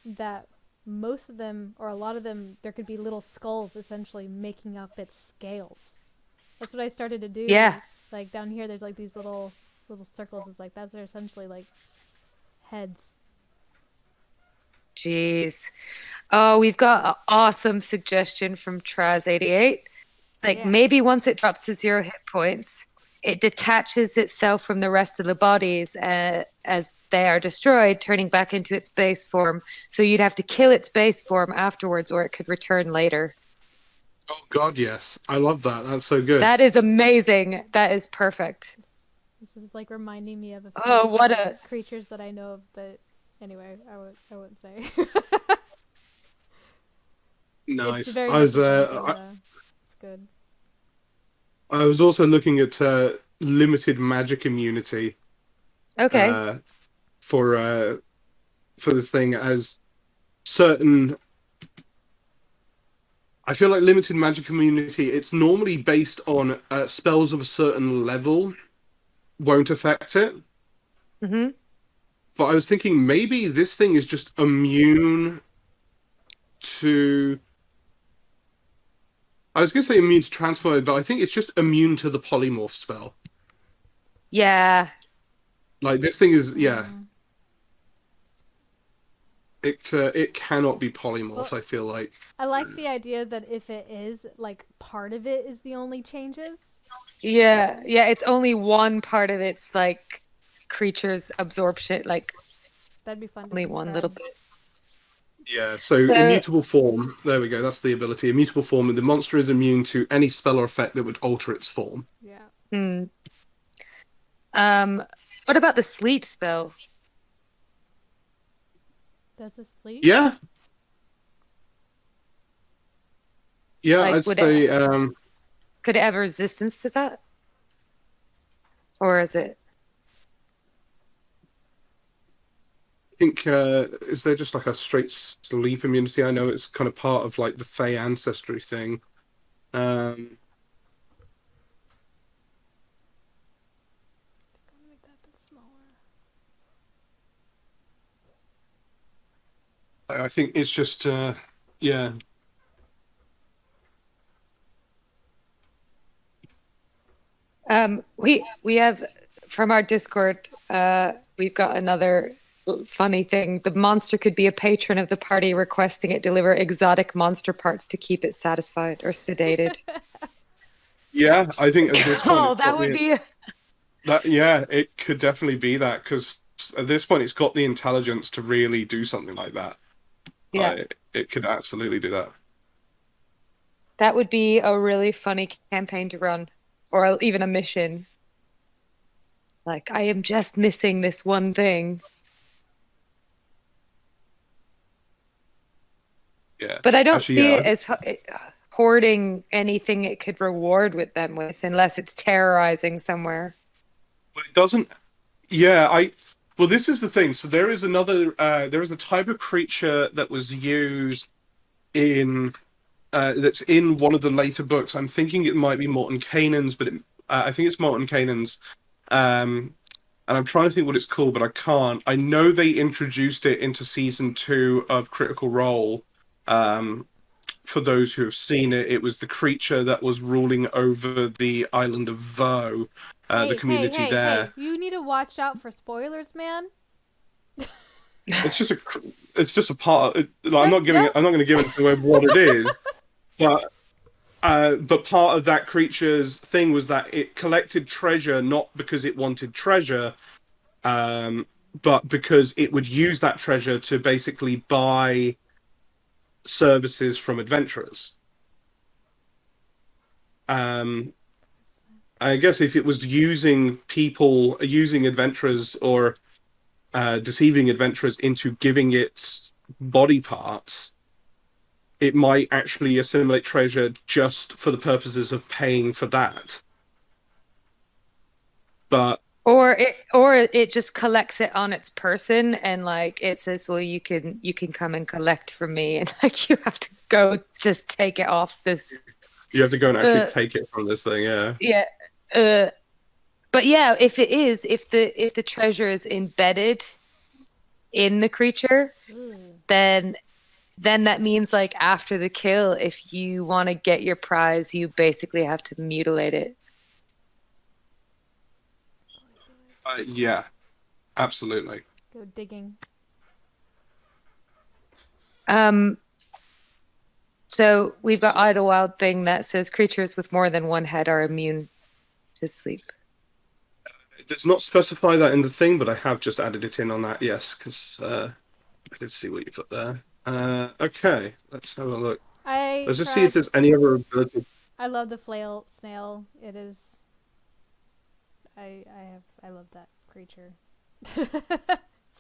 that most of them, or a lot of them, there could be little skulls essentially making up its scales. That's what I started to do. Yeah. Like down here, there's like these little circles. It's like that's essentially like heads. Jeez. Oh, we've got an awesome suggestion from Traz88. It's like maybe once it drops to 0 hit points, it detaches itself from the rest of the bodies as they are destroyed, turning back into its base form. So you'd have to kill its base form afterwards, or it could return later. Oh God, yes. I love that. That's so good. That is amazing. That is perfect. This is like reminding me of a few creatures that I know of, but anyway, I wouldn't say. Nice. It's very it's good. I was also looking at limited magic immunity. Okay. For this thing, as certain. I feel like limited magic immunity. It's normally based on spells of a certain level won't affect it. Mm-hmm. But I was thinking maybe this thing is just immune to. I was going to say immune to transform, but I think it's just immune to the polymorph spell. Yeah. Like this thing is, It cannot be polymorphs. Well, I feel like. I like the idea that if it is, like part of it is the only changes. Yeah, it's only one part of its like creature's absorption, like That'd be fun to only one little describe. bit. Yeah, so So- immutable form. There we go. That's the ability. Immutable form, and the monster is immune to any spell or effect that would alter its form. Yeah. Hmm. What about the sleep spell? Does it sleep? Yeah. Yeah, Like, I'd would say. Could it have resistance to that? Or is it? I think is there just like a straight sleep immunity? I know it's kind of part of like the Fey ancestry thing. I'm gonna make that a bit smaller. I think it's just yeah. We have from our Discord, we've got another funny thing. The monster could be a patron of the party requesting it deliver exotic monster parts to keep it satisfied or sedated. Yeah, I think at this point. Oh, it's that got would the- be that. Yeah, it could definitely be that because at this point it's got the intelligence to really do something like that. yeah. It could absolutely do that. That would be a really funny campaign to run, or even a mission. Like, I am just missing this one thing. Yeah, But I don't Actually, see yeah, it as hoarding anything it could reward with them with, unless it's terrorizing somewhere. But it doesn't. Yeah, Well, this is the thing. So there is another. There is a type of creature that was used in. That's in one of the later books. I'm thinking it might be Morton Canaan's, but I think it's Morton Canaan's. And I'm trying to think what it's called, but I can't. I know they introduced it into season 2 of Critical Role. For those who have seen it, it was the creature that was ruling over the island of Vo, the community there. Hey, you need to watch out for spoilers, man. It's just a part. I'm not going to give it away what it is, but part of that creature's thing was that it collected treasure not because it wanted treasure, but because it would use that treasure to basically buy services from adventurers. I guess if it was using adventurers or deceiving adventurers into giving it body parts, it might actually assimilate treasure just for the purposes of paying for that. But Or it just collects it on its person, and like it says, well, you can come and collect from me, and like you have to go just take it off this. you have to go and actually take it from this thing, yeah. Yeah. But yeah, if the treasure is embedded in the creature, then that means like after the kill, if you want to get your prize, you basically have to mutilate it. Yeah, absolutely. Go digging. So we've got Idlewild thing that says creatures with more than one head are immune to sleep. It does not specify that in the thing, but I have just added it in on that, yes, because I did see what you put there. Okay, let's have a look. Let's just see if there's any other ability. I love the flail snail. It is. I love that creature.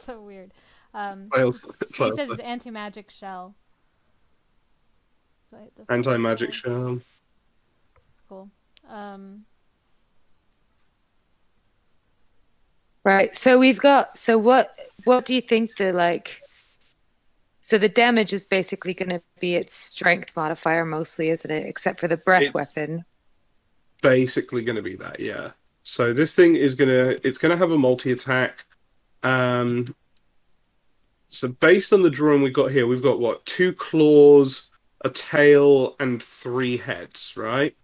So weird. He says it's anti-magic shell. So Anti-magic shell. Cool. Right. So we've got. So what do you think the like? So the damage is basically going to be its strength modifier mostly, isn't it? Except for the breath weapon. Basically going to be that, yeah. So this thing is it's gonna have a multi-attack. So based on the drawing we've got here, we've got what, 2 claws, a tail, and 3 heads, right?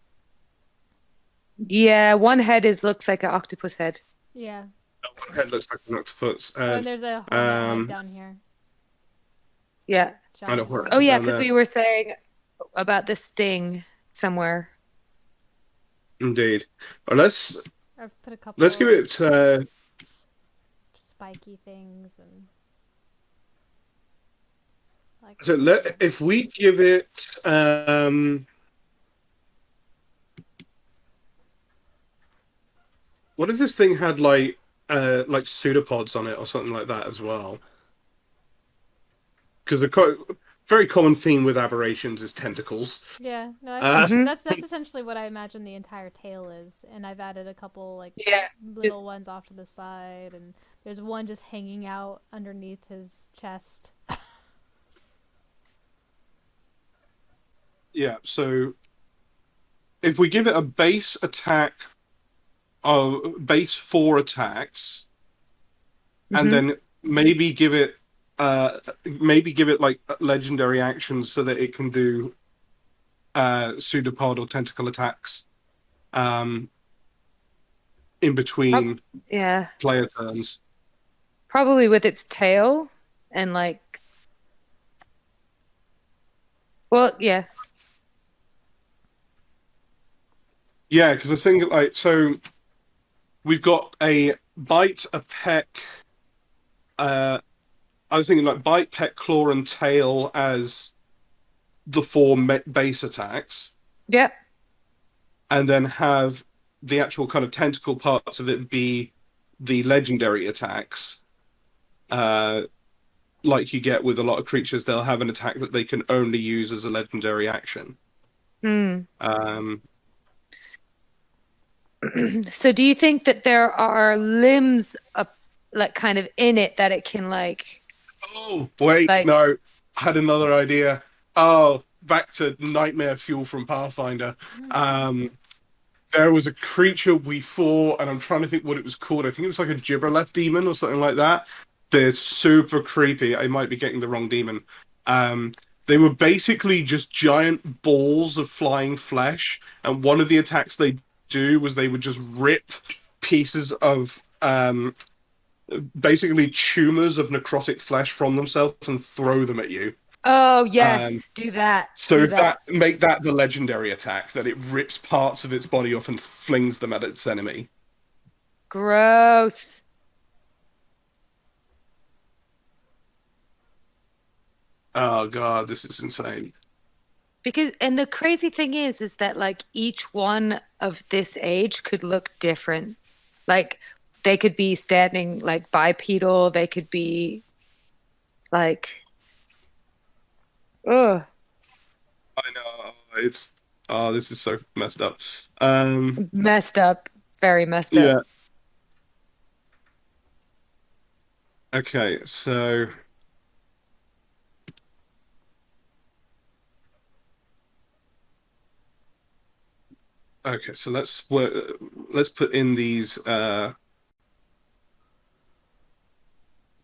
Yeah, one head looks like an octopus head. Yeah. One head looks like an octopus. And there's a hornet head down here. Yeah. I don't know. Oh yeah, because we were saying about the sting somewhere. Indeed. But let's I've put a couple. give it spiky things and like. So if we give it, what if this thing had like pseudopods on it or something like that as well? Because very common theme with aberrations is tentacles. Yeah, no, Mhm. that's essentially what I imagine the entire tail is, and I've added a couple like Yeah. little ones off to the side, and there's one just hanging out underneath his chest. Yeah, so if we give it a base attack, base 4 attacks, and Mhm. then maybe give it like legendary actions so that it can do pseudopod or tentacle attacks in between Yeah. player turns. Probably with its tail and like. Well, yeah. Yeah, because I think like so we've got a bite, a peck. I was thinking like bite, peck, claw, and tail as the 4 base attacks, Yep. and then have the actual kind of tentacle parts of it be the legendary attacks. Like you get with a lot of creatures, they'll have an attack that they can only use as a legendary action. Hmm. Um, So do you think that there are limbs up, like kind of in it that it can like oh, wait, like no. I had another idea. Oh, back to nightmare fuel from Pathfinder. There was a creature we fought, and I'm trying to think what it was called. I think it was like a gibberleth demon or something like that. They're super creepy. I might be getting the wrong demon. They were basically just giant balls of flying flesh, and one of the attacks they do was they would just rip pieces of basically tumors of necrotic flesh from themselves and throw them at you. oh yes, do that. So Do if that. make that the legendary attack, that it rips parts of its body off and flings them at its enemy. Gross. Oh god, this is insane. Because and the crazy thing is that like each one of this age could look different. Like they could be standing like bipedal, they could be like ugh, I know it's this is so messed up. messed up, very messed up. Yeah. Okay, so let's put in these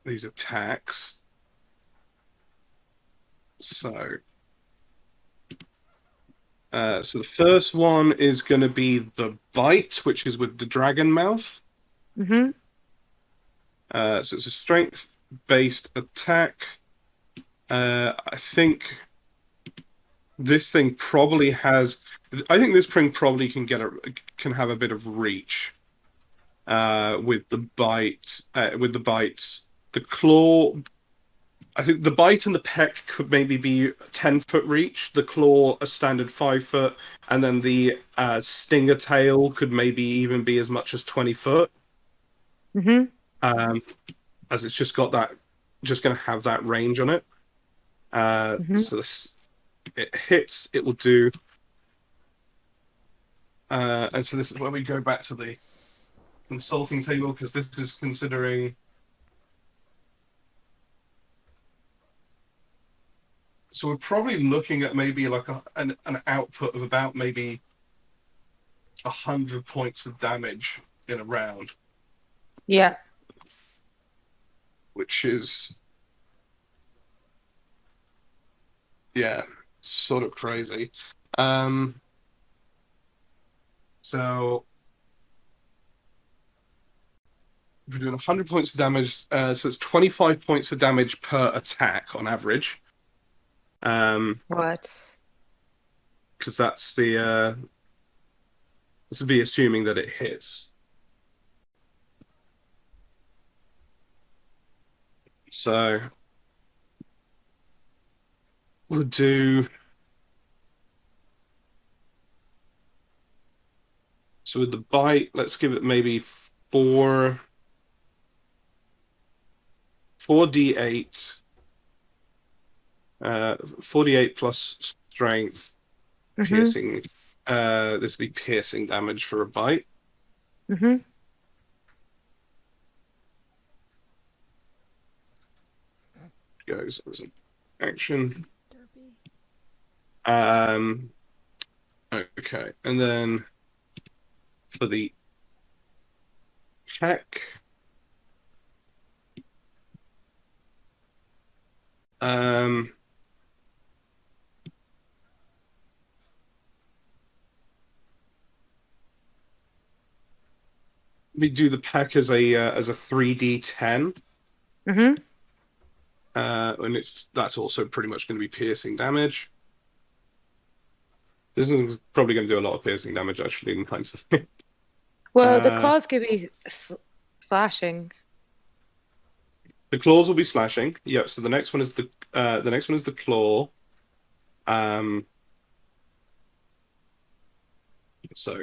attacks. So so the first one is going to be the bite, which is with the dragon mouth. Mm-hmm. So it's a strength-based attack. I think this thing probably has. I think this thing probably can have a bit of reach. With the bite, the claw. I think the bite and the peck could maybe be 10-foot reach. The claw a standard 5-foot, and then the stinger tail could maybe even be as much as 20-foot. Mm-hmm. As it's just got that, just going to have that range on it. So it hits, it will do. And so this is where we go back to the consulting table, because this is considering. So we're probably looking at maybe like an output of about maybe 100 points of damage in a round. Yeah. Which is, yeah, sort of crazy. So we're doing 100 points of damage. So it's 25 points of damage per attack on average. What? Because that's the this would be assuming that it hits. So we'll do. So with the bite, let's give it maybe 4d8. 48 plus strength, piercing. This would be piercing damage for a bite. Goes as an action. Okay, and then for the check, we do the peck as a 3d10. And that's also pretty much going to be piercing damage. This is probably going to do a lot of piercing damage, actually, in hindsight. Well, the claws could be slashing. The claws will be slashing. Yep. So the next one is the claw. So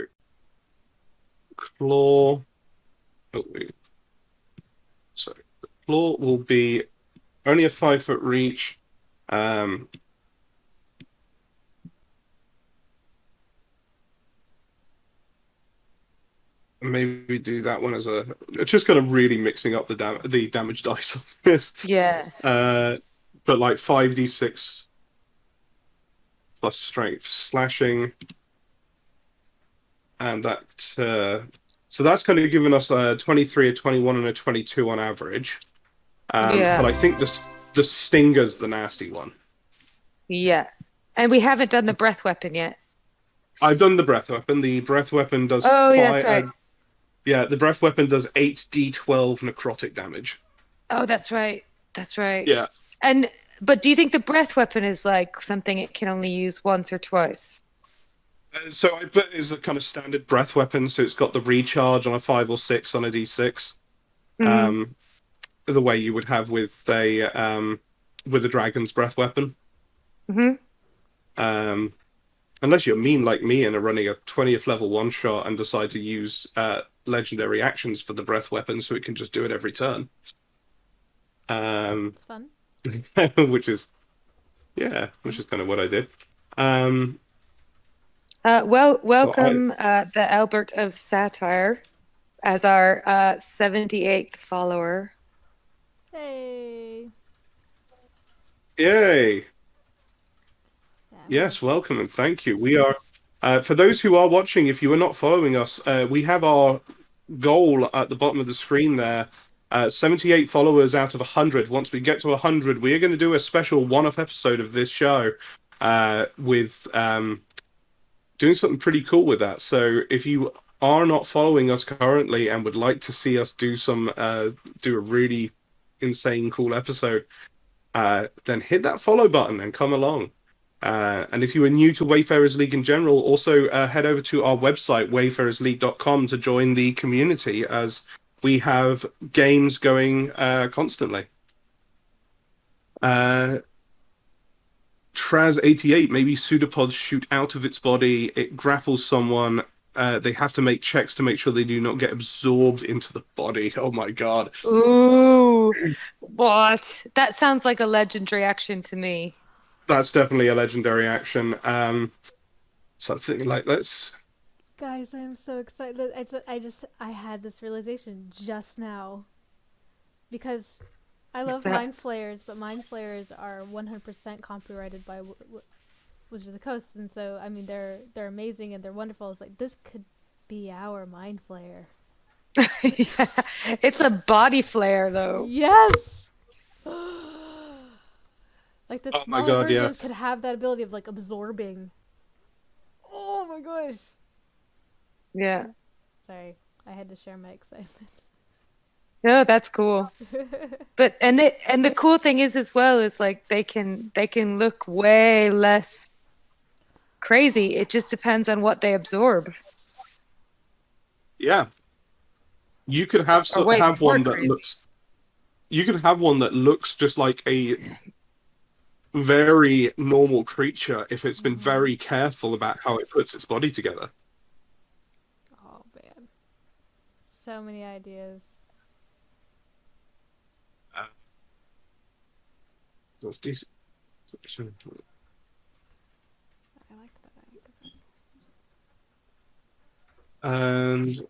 claw. Oh wait. So the claw will be only a 5-foot reach. Maybe do that one as a. Just kind of really mixing up the damage dice on this. Yeah. But like 5d6 plus strength slashing, and that. So that's kind of giving us a 23, a 21, and a 22 on average. But I think the stinger's the nasty one. Yeah. And we haven't done the breath weapon yet. I've done the breath weapon. The breath weapon does. Oh, yeah, that's right. Yeah, the breath weapon does 8d12 necrotic damage. Oh, that's right. That's right. Yeah. But do you think the breath weapon is like something it can only use once or twice? So I put it as a kind of standard breath weapon, so it's got the recharge on a 5 or 6 on a d6. The way you would have with a dragon's breath weapon. Unless you're mean like me and are running a 20th level one shot and decide to use legendary actions for the breath weapon, so it can just do it every turn. It's fun. which is kind of what I did. Welcome the Albert of Satire as our 78th follower. Hey. Yay. Yeah, Yes, welcome and thank you. We are, for those who are watching, if you are not following us, we have our goal at the bottom of the screen there. 78 followers out of 100. Once we get to 100, we are going to do a special one-off episode of this show with doing something pretty cool with that. So if you are not following us currently and would like to see us do a really insane cool episode, then hit that follow button and come along. And if you are new to Wayfarers League in general, also head over to our website, wayfarersleague.com, to join the community, as we have games going constantly. Traz88, maybe pseudopods shoot out of its body, it grapples someone, they have to make checks to make sure they do not get absorbed into the body. Oh my god. Ooh, what? That sounds like a legendary action to me. That's definitely a legendary action. Something like let's. Guys, I'm so excited. I had this realization just now. Because I love Mind Flayers, but Mind Flayers are 100% copyrighted by Wizards of the Coast, and so I mean they're amazing and they're wonderful. It's like this could be our Mind Flayer. Yeah, it's a body flare though. Yes. Like the Oh my smaller god, version yes. could have that ability of like absorbing. Oh my gosh. Yeah. Sorry, I had to share my excitement. No, that's cool. But and the cool thing is as well is like they can look way less crazy. It just depends on what they absorb. Yeah. You could have Or way have more one that crazy. looks. you could have one that looks just like a very normal creature if it's been very careful about how it puts its body together. Oh man, so many ideas. So it's decent. I like that. And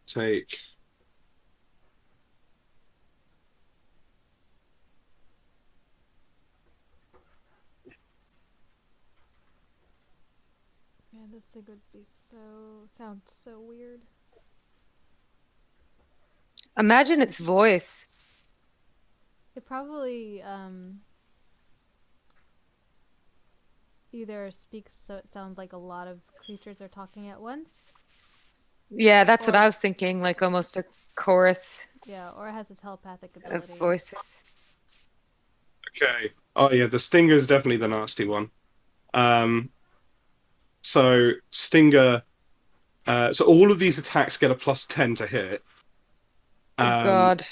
take. Man, this thing would be sound so weird. Imagine its voice. It probably either speaks so it sounds like a lot of creatures are talking at once. Yeah, that's what Or- I was thinking, like almost a chorus Yeah, or it has a telepathic of ability. voices. Okay. Oh yeah, the Stinger is definitely the nasty one. So Stinger. So all of these attacks get a +10 to hit. Oh God.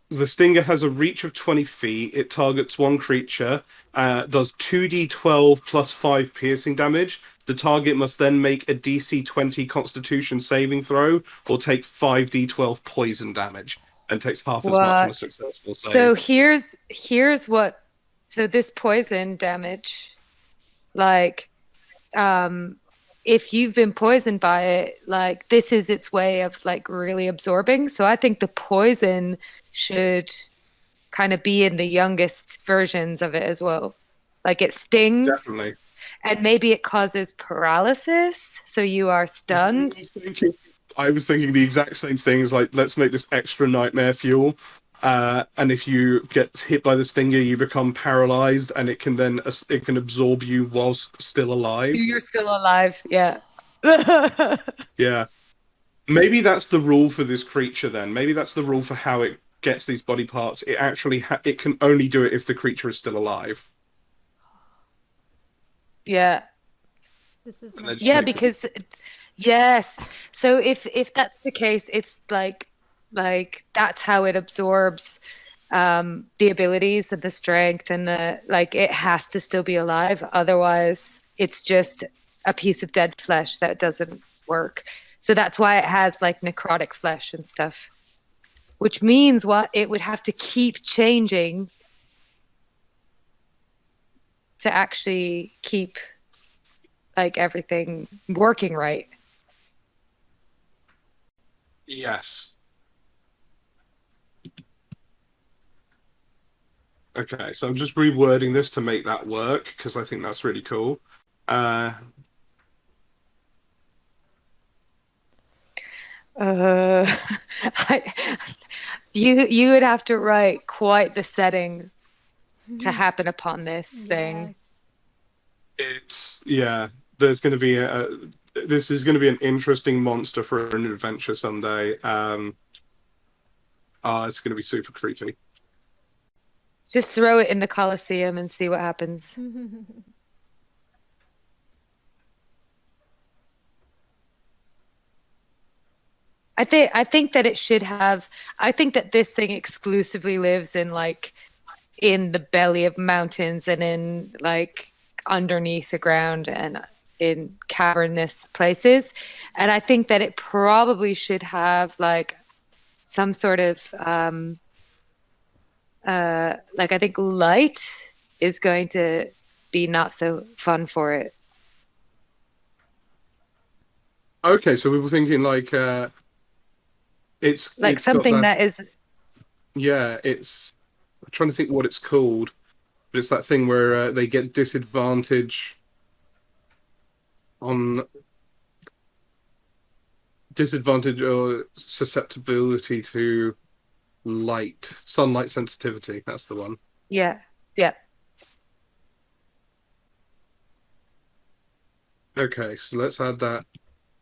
The Stinger has a reach of 20 feet. It targets one creature, does 2d12 plus 5 piercing damage. The target must then make a DC 20 Constitution saving throw or take 5d12 poison damage and takes half as much on a What? successful save. So here's what. So this poison damage, like, if you've been poisoned by it, like this is its way of like really absorbing. So I think the poison should kind of be in the youngest versions of it as well. Like it stings, Definitely. and maybe it causes paralysis, so you are stunned. I was thinking the exact same thing. Is like, let's make this extra nightmare fuel. And if you get hit by the Stinger, you become paralyzed, and it can absorb you whilst still alive. You're still alive, yeah. Yeah. Maybe that's the rule for this creature then. Maybe that's the rule for how it gets these body parts. It actually it can only do it if the creature is still alive. Yeah. This is And then just Yeah, makes it- because yes. So if that's the case, it's like that's how it absorbs the abilities and the strength and the like. It has to still be alive, otherwise it's just a piece of dead flesh that doesn't work. So that's why it has like necrotic flesh and stuff, which means what it would have to keep changing to actually keep like everything working right. Yes. Okay, so I'm just rewording this to make that work because I think that's really cool. I, you would have to write quite the setting to happen upon this thing. Yes. There's going to be this is going to be an interesting monster for an adventure someday. It's going to be super creepy. Just throw it in the Colosseum and see what happens. I think that it should have. I think that this thing exclusively lives in like in the belly of mountains and in like underneath the ground and in cavernous places. And I think that it probably should have like some sort of like I think light is going to be not so fun for it. Okay, so we were thinking like Like it's got something that is it's I'm trying to think what it's called, but it's that thing where they get disadvantage or susceptibility to sunlight sensitivity. That's the one. yeah. Okay, so let's add that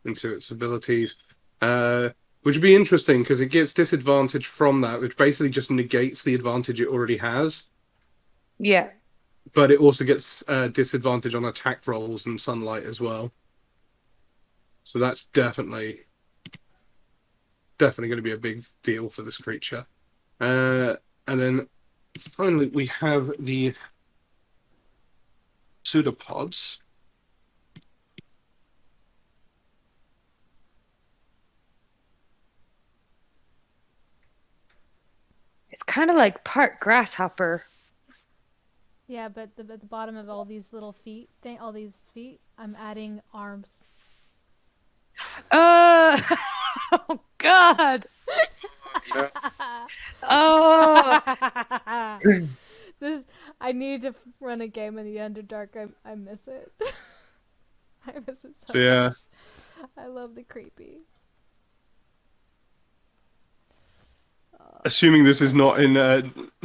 into its abilities, which would be interesting because it gets disadvantage from that, which basically just negates the advantage it already has. Yeah. But it also gets disadvantage on attack rolls and sunlight as well. So that's definitely definitely going to be a big deal for this creature. And then finally we have the pseudopods. It's kind of like part grasshopper. Yeah, but at the bottom of all these little feet, all these feet, I'm adding arms. Oh God. Oh. I need to run a game in the Underdark. I miss it. I miss it so Yeah. much. I love the creepy. Assuming this is not in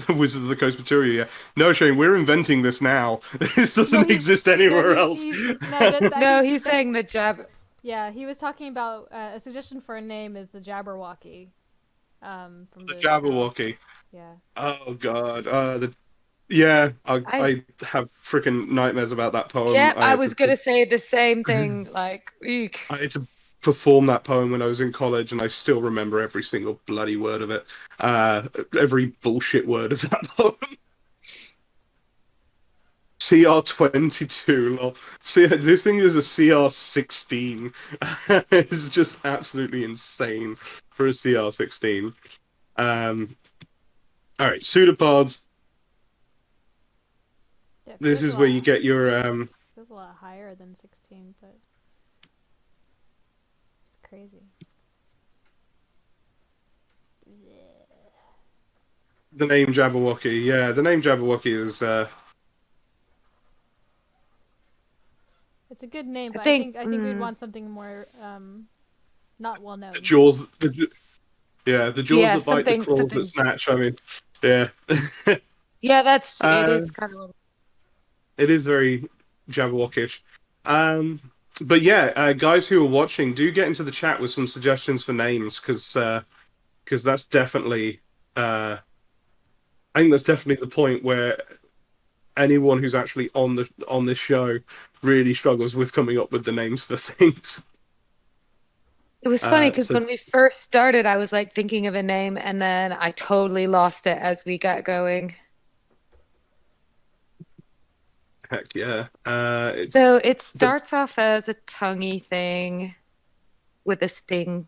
Wizard of the Coast material yet. No, Shane, we're inventing this now. This doesn't exist anywhere else. No, he's saying the jab. Yeah, he was talking about a suggestion for a name is the Jabberwocky. From the Jabberwocky. Yeah. Oh God. I have freaking nightmares about that poem. Yeah, I was gonna say the same thing. Like, eek. I had to perform that poem when I was in college, and I still remember every single bloody word of it. Every bullshit word of that poem. CR22. See, this thing is a CR16. It's just absolutely insane for a CR16. All right, pseudopods. Yeah, This is where you get your Feels a lot higher than 16, but it's crazy. the name Jabberwocky. Yeah, the name Jabberwocky is. It's a good name, but I think think we'd want something more not well known. The jaws. The jaws that bite, the claws that snatch. I mean, yeah. Yeah, it is kind of. It is very Jabberwockish. But yeah, guys who are watching, do get into the chat with some suggestions for names, because that's definitely, I think that's definitely the point where anyone who's actually on this show really struggles with coming up with the names for things. It was funny because when we first started, I was like thinking of a name, and then I totally lost it as we got going. Heck yeah. So it starts off as a tonguey thing with a sting.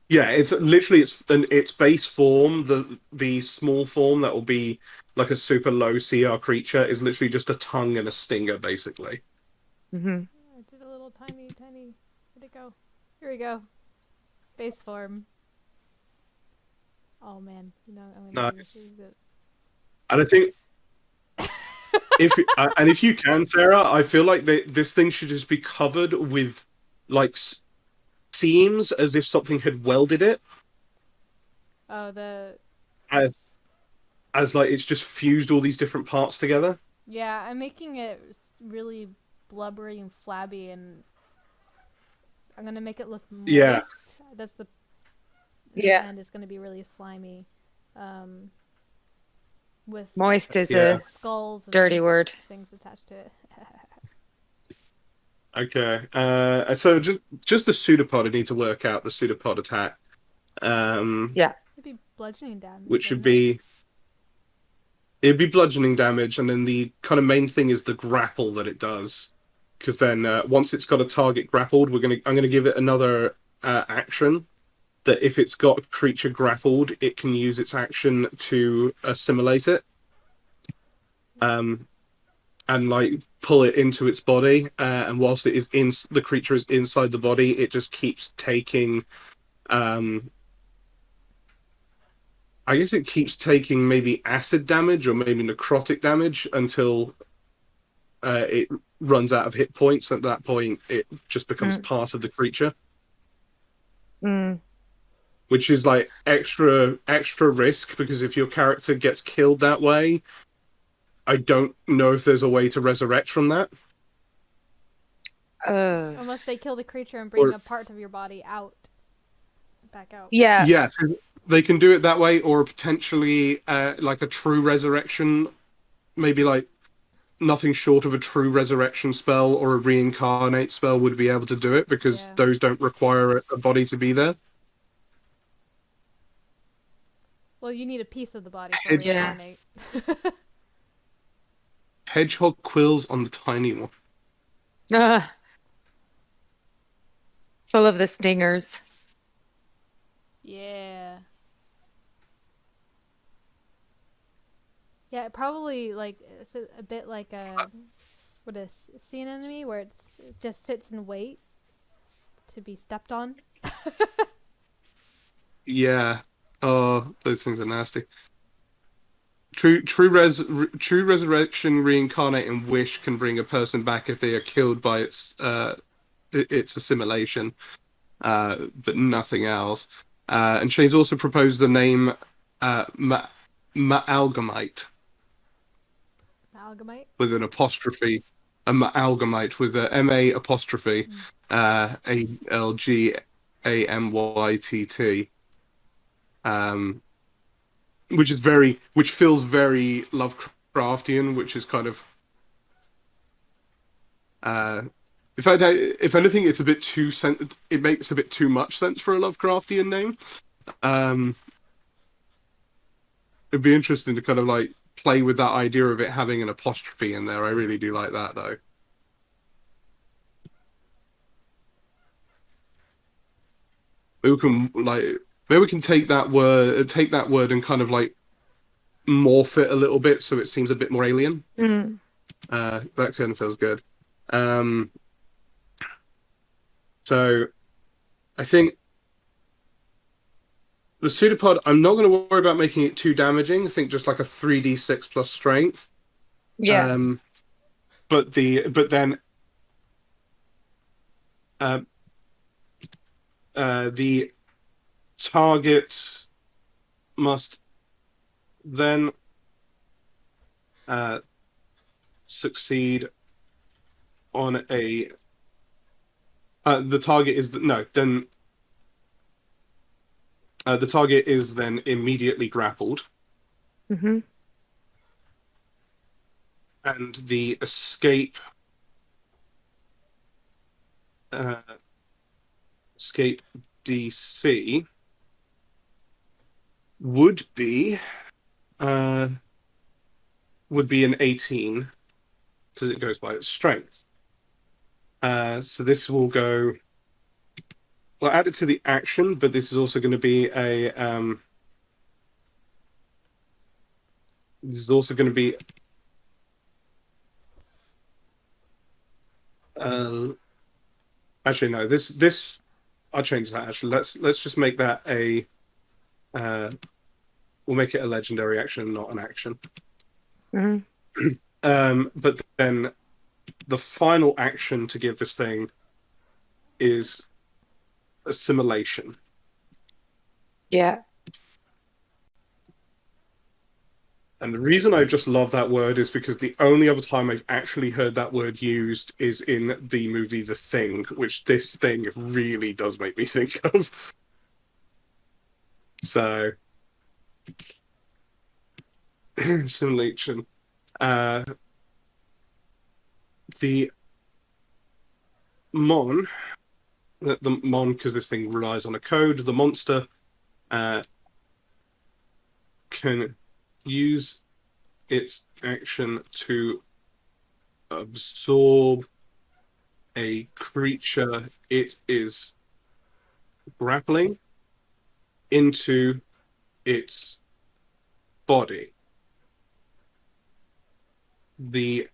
Yeah, it's literally its base form, the small form that will be like a super low CR creature, is literally just a tongue and a stinger, basically. Mm-hmm. I did a little tiny. Where'd it go? Here we go. Base form. Oh man, I'm gonna Nice. use it. And I think if you can, Sarah, I feel like this thing should just be covered with like seams, as if something had welded it. Oh, as like it's just fused all these different parts together. Yeah, I'm making it really blubbery and flabby, and I'm gonna make it look moist. Yeah. That's the Yeah. It's gonna be really slimy. With Moist is Yeah. a skulls and dirty word. things attached to it. Okay. So just the pseudopod, I need to work out the pseudopod attack. Yeah. It'd be bludgeoning damage. Which should be. It'd be bludgeoning damage, and then the kind of main thing is the grapple that it does. Because then once it's got a target grappled, I'm gonna give it another action. That if it's got a creature grappled, it can use its action to assimilate it. And like pull it into its body, and whilst the creature is inside the body, it just keeps taking. I guess it keeps taking maybe acid damage or maybe necrotic damage until it runs out of hit points. At that point, it just becomes part of the creature. Which is like extra risk, because if your character gets killed that way, I don't know if there's a way to resurrect from that. Unless they kill the creature and bring a part of your body back out. Yeah. Yeah, so they can do it that way, or potentially like a true resurrection, maybe like nothing short of a true resurrection spell or a reincarnate spell would be able to do it, because those don't require a body to be there. Well, you need a piece of the body to Hedge- Yeah. reincarnate. Hedgehog quills on the tiny one. Full of the stingers. Yeah. Yeah, it probably like it's a bit like a sea anemone where it just sits and wait to be stepped on. Yeah. Oh, those things are nasty. True resurrection, reincarnate, and wish can bring a person back if they are killed by its assimilation, but nothing else. And Shane's also proposed the name Maalgamite Algamite. with an apostrophe, a Maalgamite with a M-A apostrophe Algamytt, which feels very Lovecraftian, which is kind of in fact, if anything, it's a bit too it makes a bit too much sense for a Lovecraftian name. It'd be interesting to kind of like play with that idea of it having an apostrophe in there. I really do like that, though. Maybe we can take that word and kind of like morph it a little bit so it seems a bit more alien. That kind of feels good. So I think the pseudopod, I'm not going to worry about making it too damaging. I think just like a 3d6 plus strength. Yeah. But then the target must then succeed on a. The target is then. The target is then immediately grappled. Mm-hmm. And the escape DC would be an 18 because it goes by its strength. So this will go. Well, add it to the action, but this is also going to be a. This is also going to be. Actually, no. This. I'll change that. Actually, let's just make that a. We'll make it a legendary action, not an action. Mm-hmm. But then, the final action to give this thing is assimilation. Yeah. And the reason I just love that word is because the only other time I've actually heard that word used is in the movie The Thing, which this thing really does make me think of. So, assimilation. The Mon, because this thing relies on a code, the monster can use its action to absorb a creature it is grappling into its body. The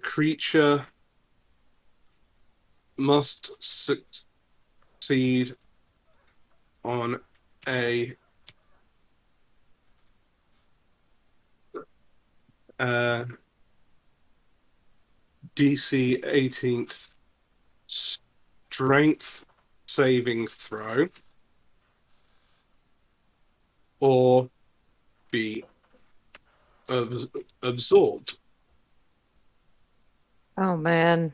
creature must succeed on a DC 18th strength saving throw or be absorbed. Oh man.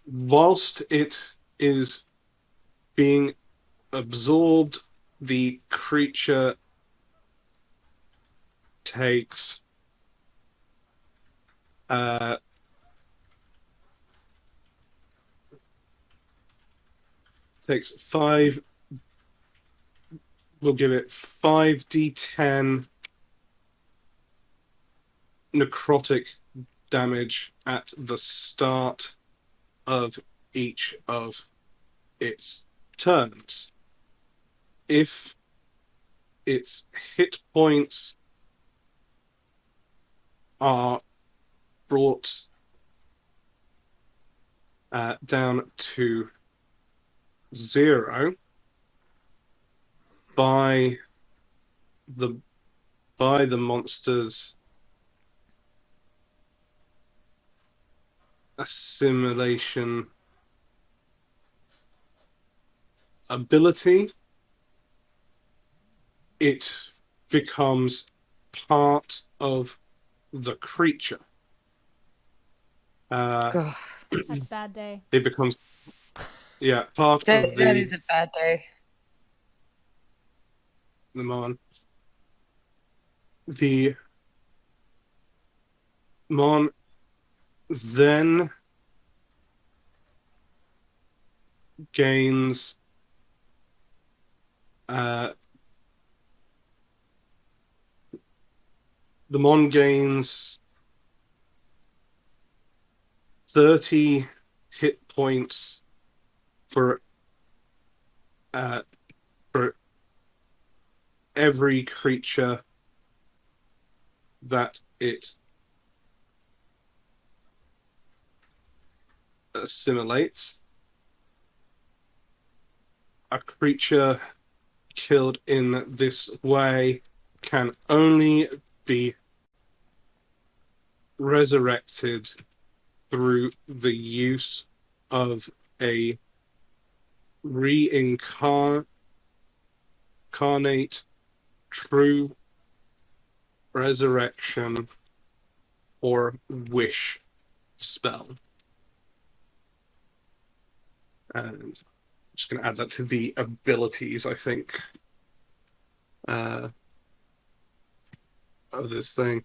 Whilst it is being absorbed, the creature takes takes 5. We'll give it 5d10 necrotic damage at the start of each of its turns. If its hit points are brought down to 0 by the monster's assimilation ability, it becomes part of the creature. God, That's a bad day. It becomes, part of that is a bad day. the mon. The mon then gains the mon gains 30 hit points for every creature that it assimilates. A creature killed in this way can only be resurrected through the use of a reincarnate true resurrection or wish spell. And I'm just going to add that to the abilities, I think, of this thing.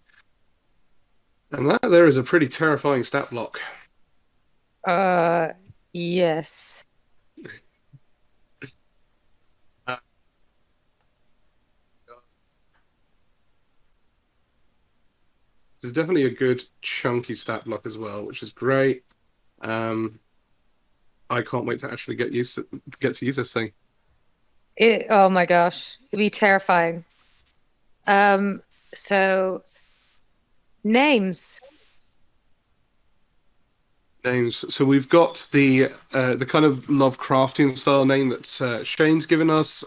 And that there is a pretty terrifying stat block. Yes. This is definitely a good chunky stat block as well, which is great. I can't wait to actually get to use this thing. Oh my gosh, it'd be terrifying. So names. So we've got the kind of Lovecraftian style name that Shane's given us.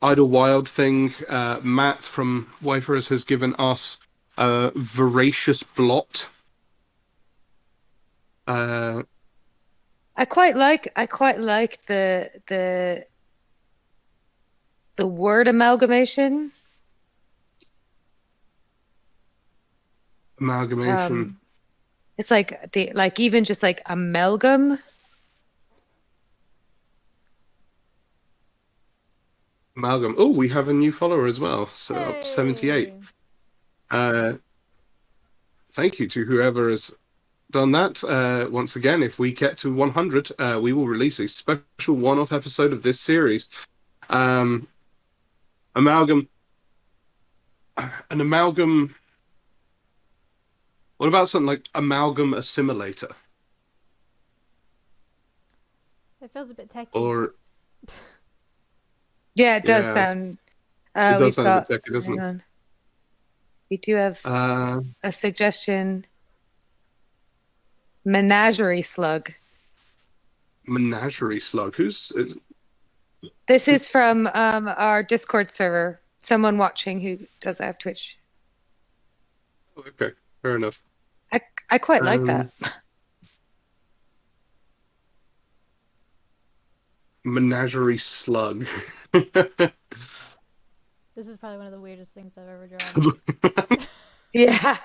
Idlewild thing. Matt from Wayfarers has given us Voracious Blot. I quite like the word amalgamation. It's like even just like amalgam. Amalgam. Oh, we have a new follower as well. So up to 78. Thank you to whoever has done that. Once again, if we get to 100, we will release a special one-off episode of this series. Amalgam. An amalgam. What about something like amalgam assimilator? It feels a bit techy. Or yeah, it does sound. It does sound a bit techy, doesn't it? On. We do have a suggestion. Menagerie slug. Menagerie slug. This is from our Discord server. Someone watching who does have Twitch. Okay, fair enough. I quite like that. Menagerie slug. This is probably one of the weirdest things I've ever drawn. Yeah,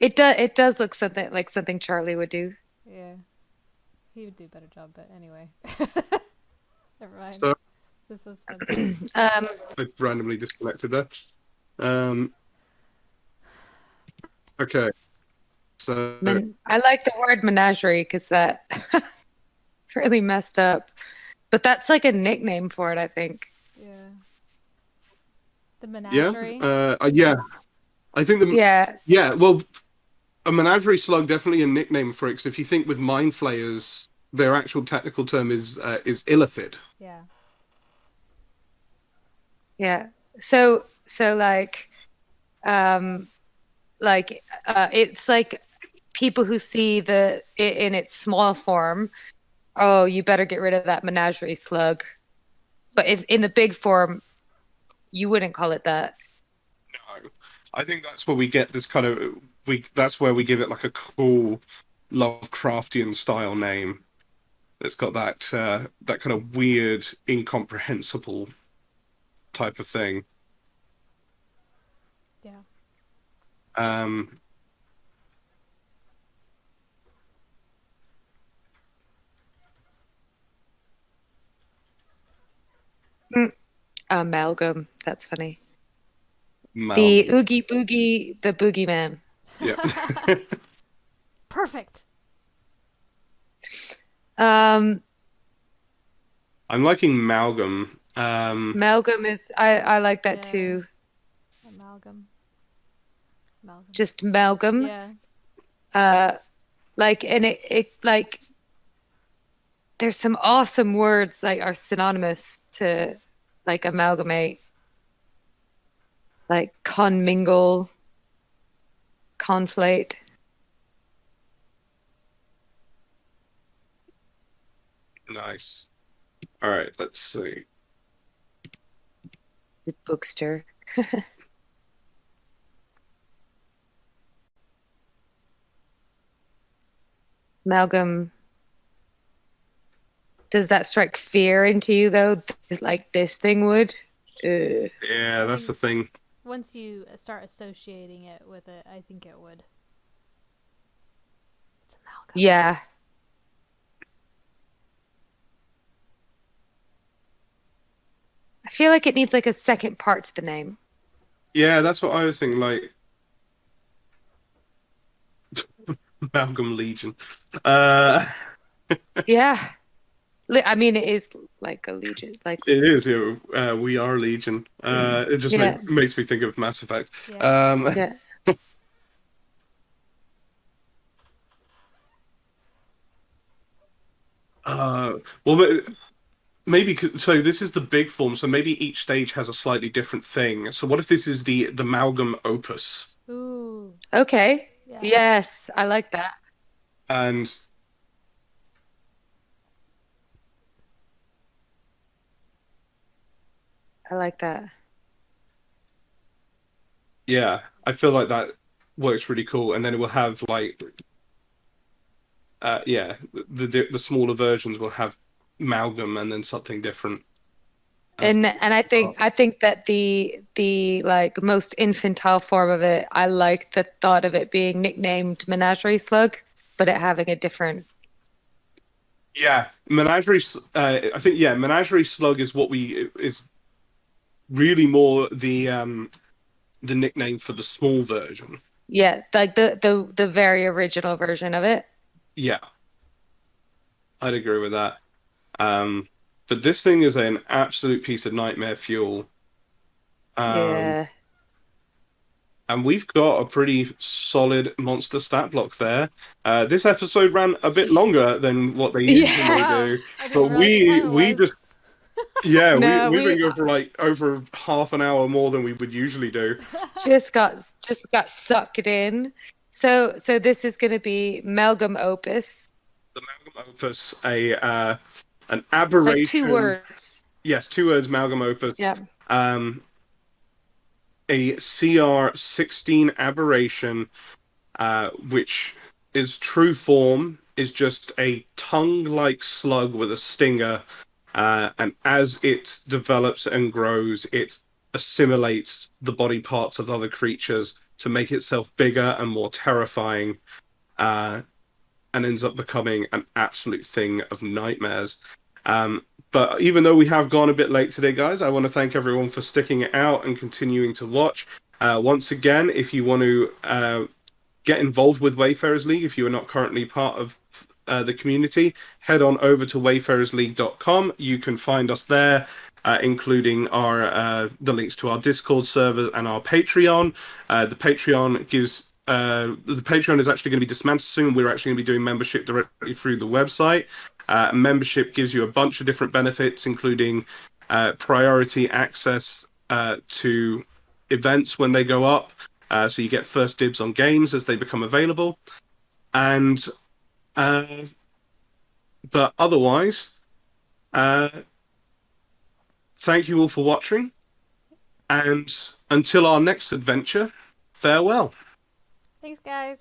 it does look something Charlie would do. Yeah, he would do a better job. But anyway, never mind. So, This was fun. I randomly disconnected there. Okay, so I like the word menagerie because that really messed up. But that's like a nickname for it, I think. Yeah. The Yeah. menagerie. Yeah. I think Yeah. well, a menagerie slug definitely a nickname for it. Because if you think with mind flayers, their actual technical term is illithid. Yeah. Yeah. So it's like people who see it in its small form, oh, you better get rid of that menagerie slug. But if in the big form, you wouldn't call it that. No, I think that's where we get this kind of that's where we give it like a cool Lovecraftian style name. It's got that that kind of weird, incomprehensible type of thing. Yeah. Amalgam. That's funny. Mal. The Oogie Boogie, the Boogeyman. Yeah. Perfect. Um, I'm liking Amalgam. Amalgam is I like that Yeah. too. Amalgam. Just amalgam. Yeah. Like and it like there's some awesome words like are synonymous to like amalgamate. Like conmingle, conflate. Nice. All right, let's see. The bookster. Amalgam. Does that strike fear into you though? Like this thing would? Yeah, that's the thing. Once you start associating it with it, I think it would. It's amalgam. Yeah. I feel like it needs like a second part to the name. Yeah, that's what I was thinking. Like Amalgam Legion. Yeah. I mean, it is like a legion. Like It is. Yeah, we are Legion. It just Yeah. makes me think of Mass Effect. Yeah. yeah. Well, maybe so. This is the big form. So maybe each stage has a slightly different thing. So what if this is the Amalgam Opus? Ooh. Okay. Yeah. Yes, I like that. And I like that. yeah, I feel like that works really cool. And then it will have like, yeah, the smaller versions will have Amalgam and then something different. And I think that the like most infantile form of it, I like the thought of it being nicknamed Menagerie Slug, but it having a different. Yeah, Menagerie. I think Menagerie Slug is what is really more the nickname for the small version. Yeah, like the very original version of it. Yeah, I'd agree with that. But this thing is an absolute piece of nightmare fuel. Yeah. And we've got a pretty solid monster stat block there. This episode ran a bit longer than what they usually Wow. do, I didn't but realize the time we it was. just yeah No, we've been going for like over half an hour more than we would usually do. just got sucked in. So this is going to be Amalgam Opus. The Amalgam Opus, an aberration. Like 2 words. Yes, 2 words. Amalgam Opus. Yeah. A CR16 aberration, which is true form, is just a tongue-like slug with a stinger, and as it develops and grows, it assimilates the body parts of other creatures to make itself bigger and more terrifying, and ends up becoming an absolute thing of nightmares. But even though we have gone a bit late today, guys, I want to thank everyone for sticking it out and continuing to watch. Once again, if you want to get involved with Wayfarers League, if you are not currently part of the community, head on over to wayfarersleague.com. You can find us there, including the links to our Discord server and our Patreon. The Patreon is actually going to be dismantled soon. We're actually going to be doing membership directly through the website. Membership gives you a bunch of different benefits, including priority access to events when they go up. So you get first dibs on games as they become available. And but otherwise, thank you all for watching. And until our next adventure, farewell. Thanks, guys.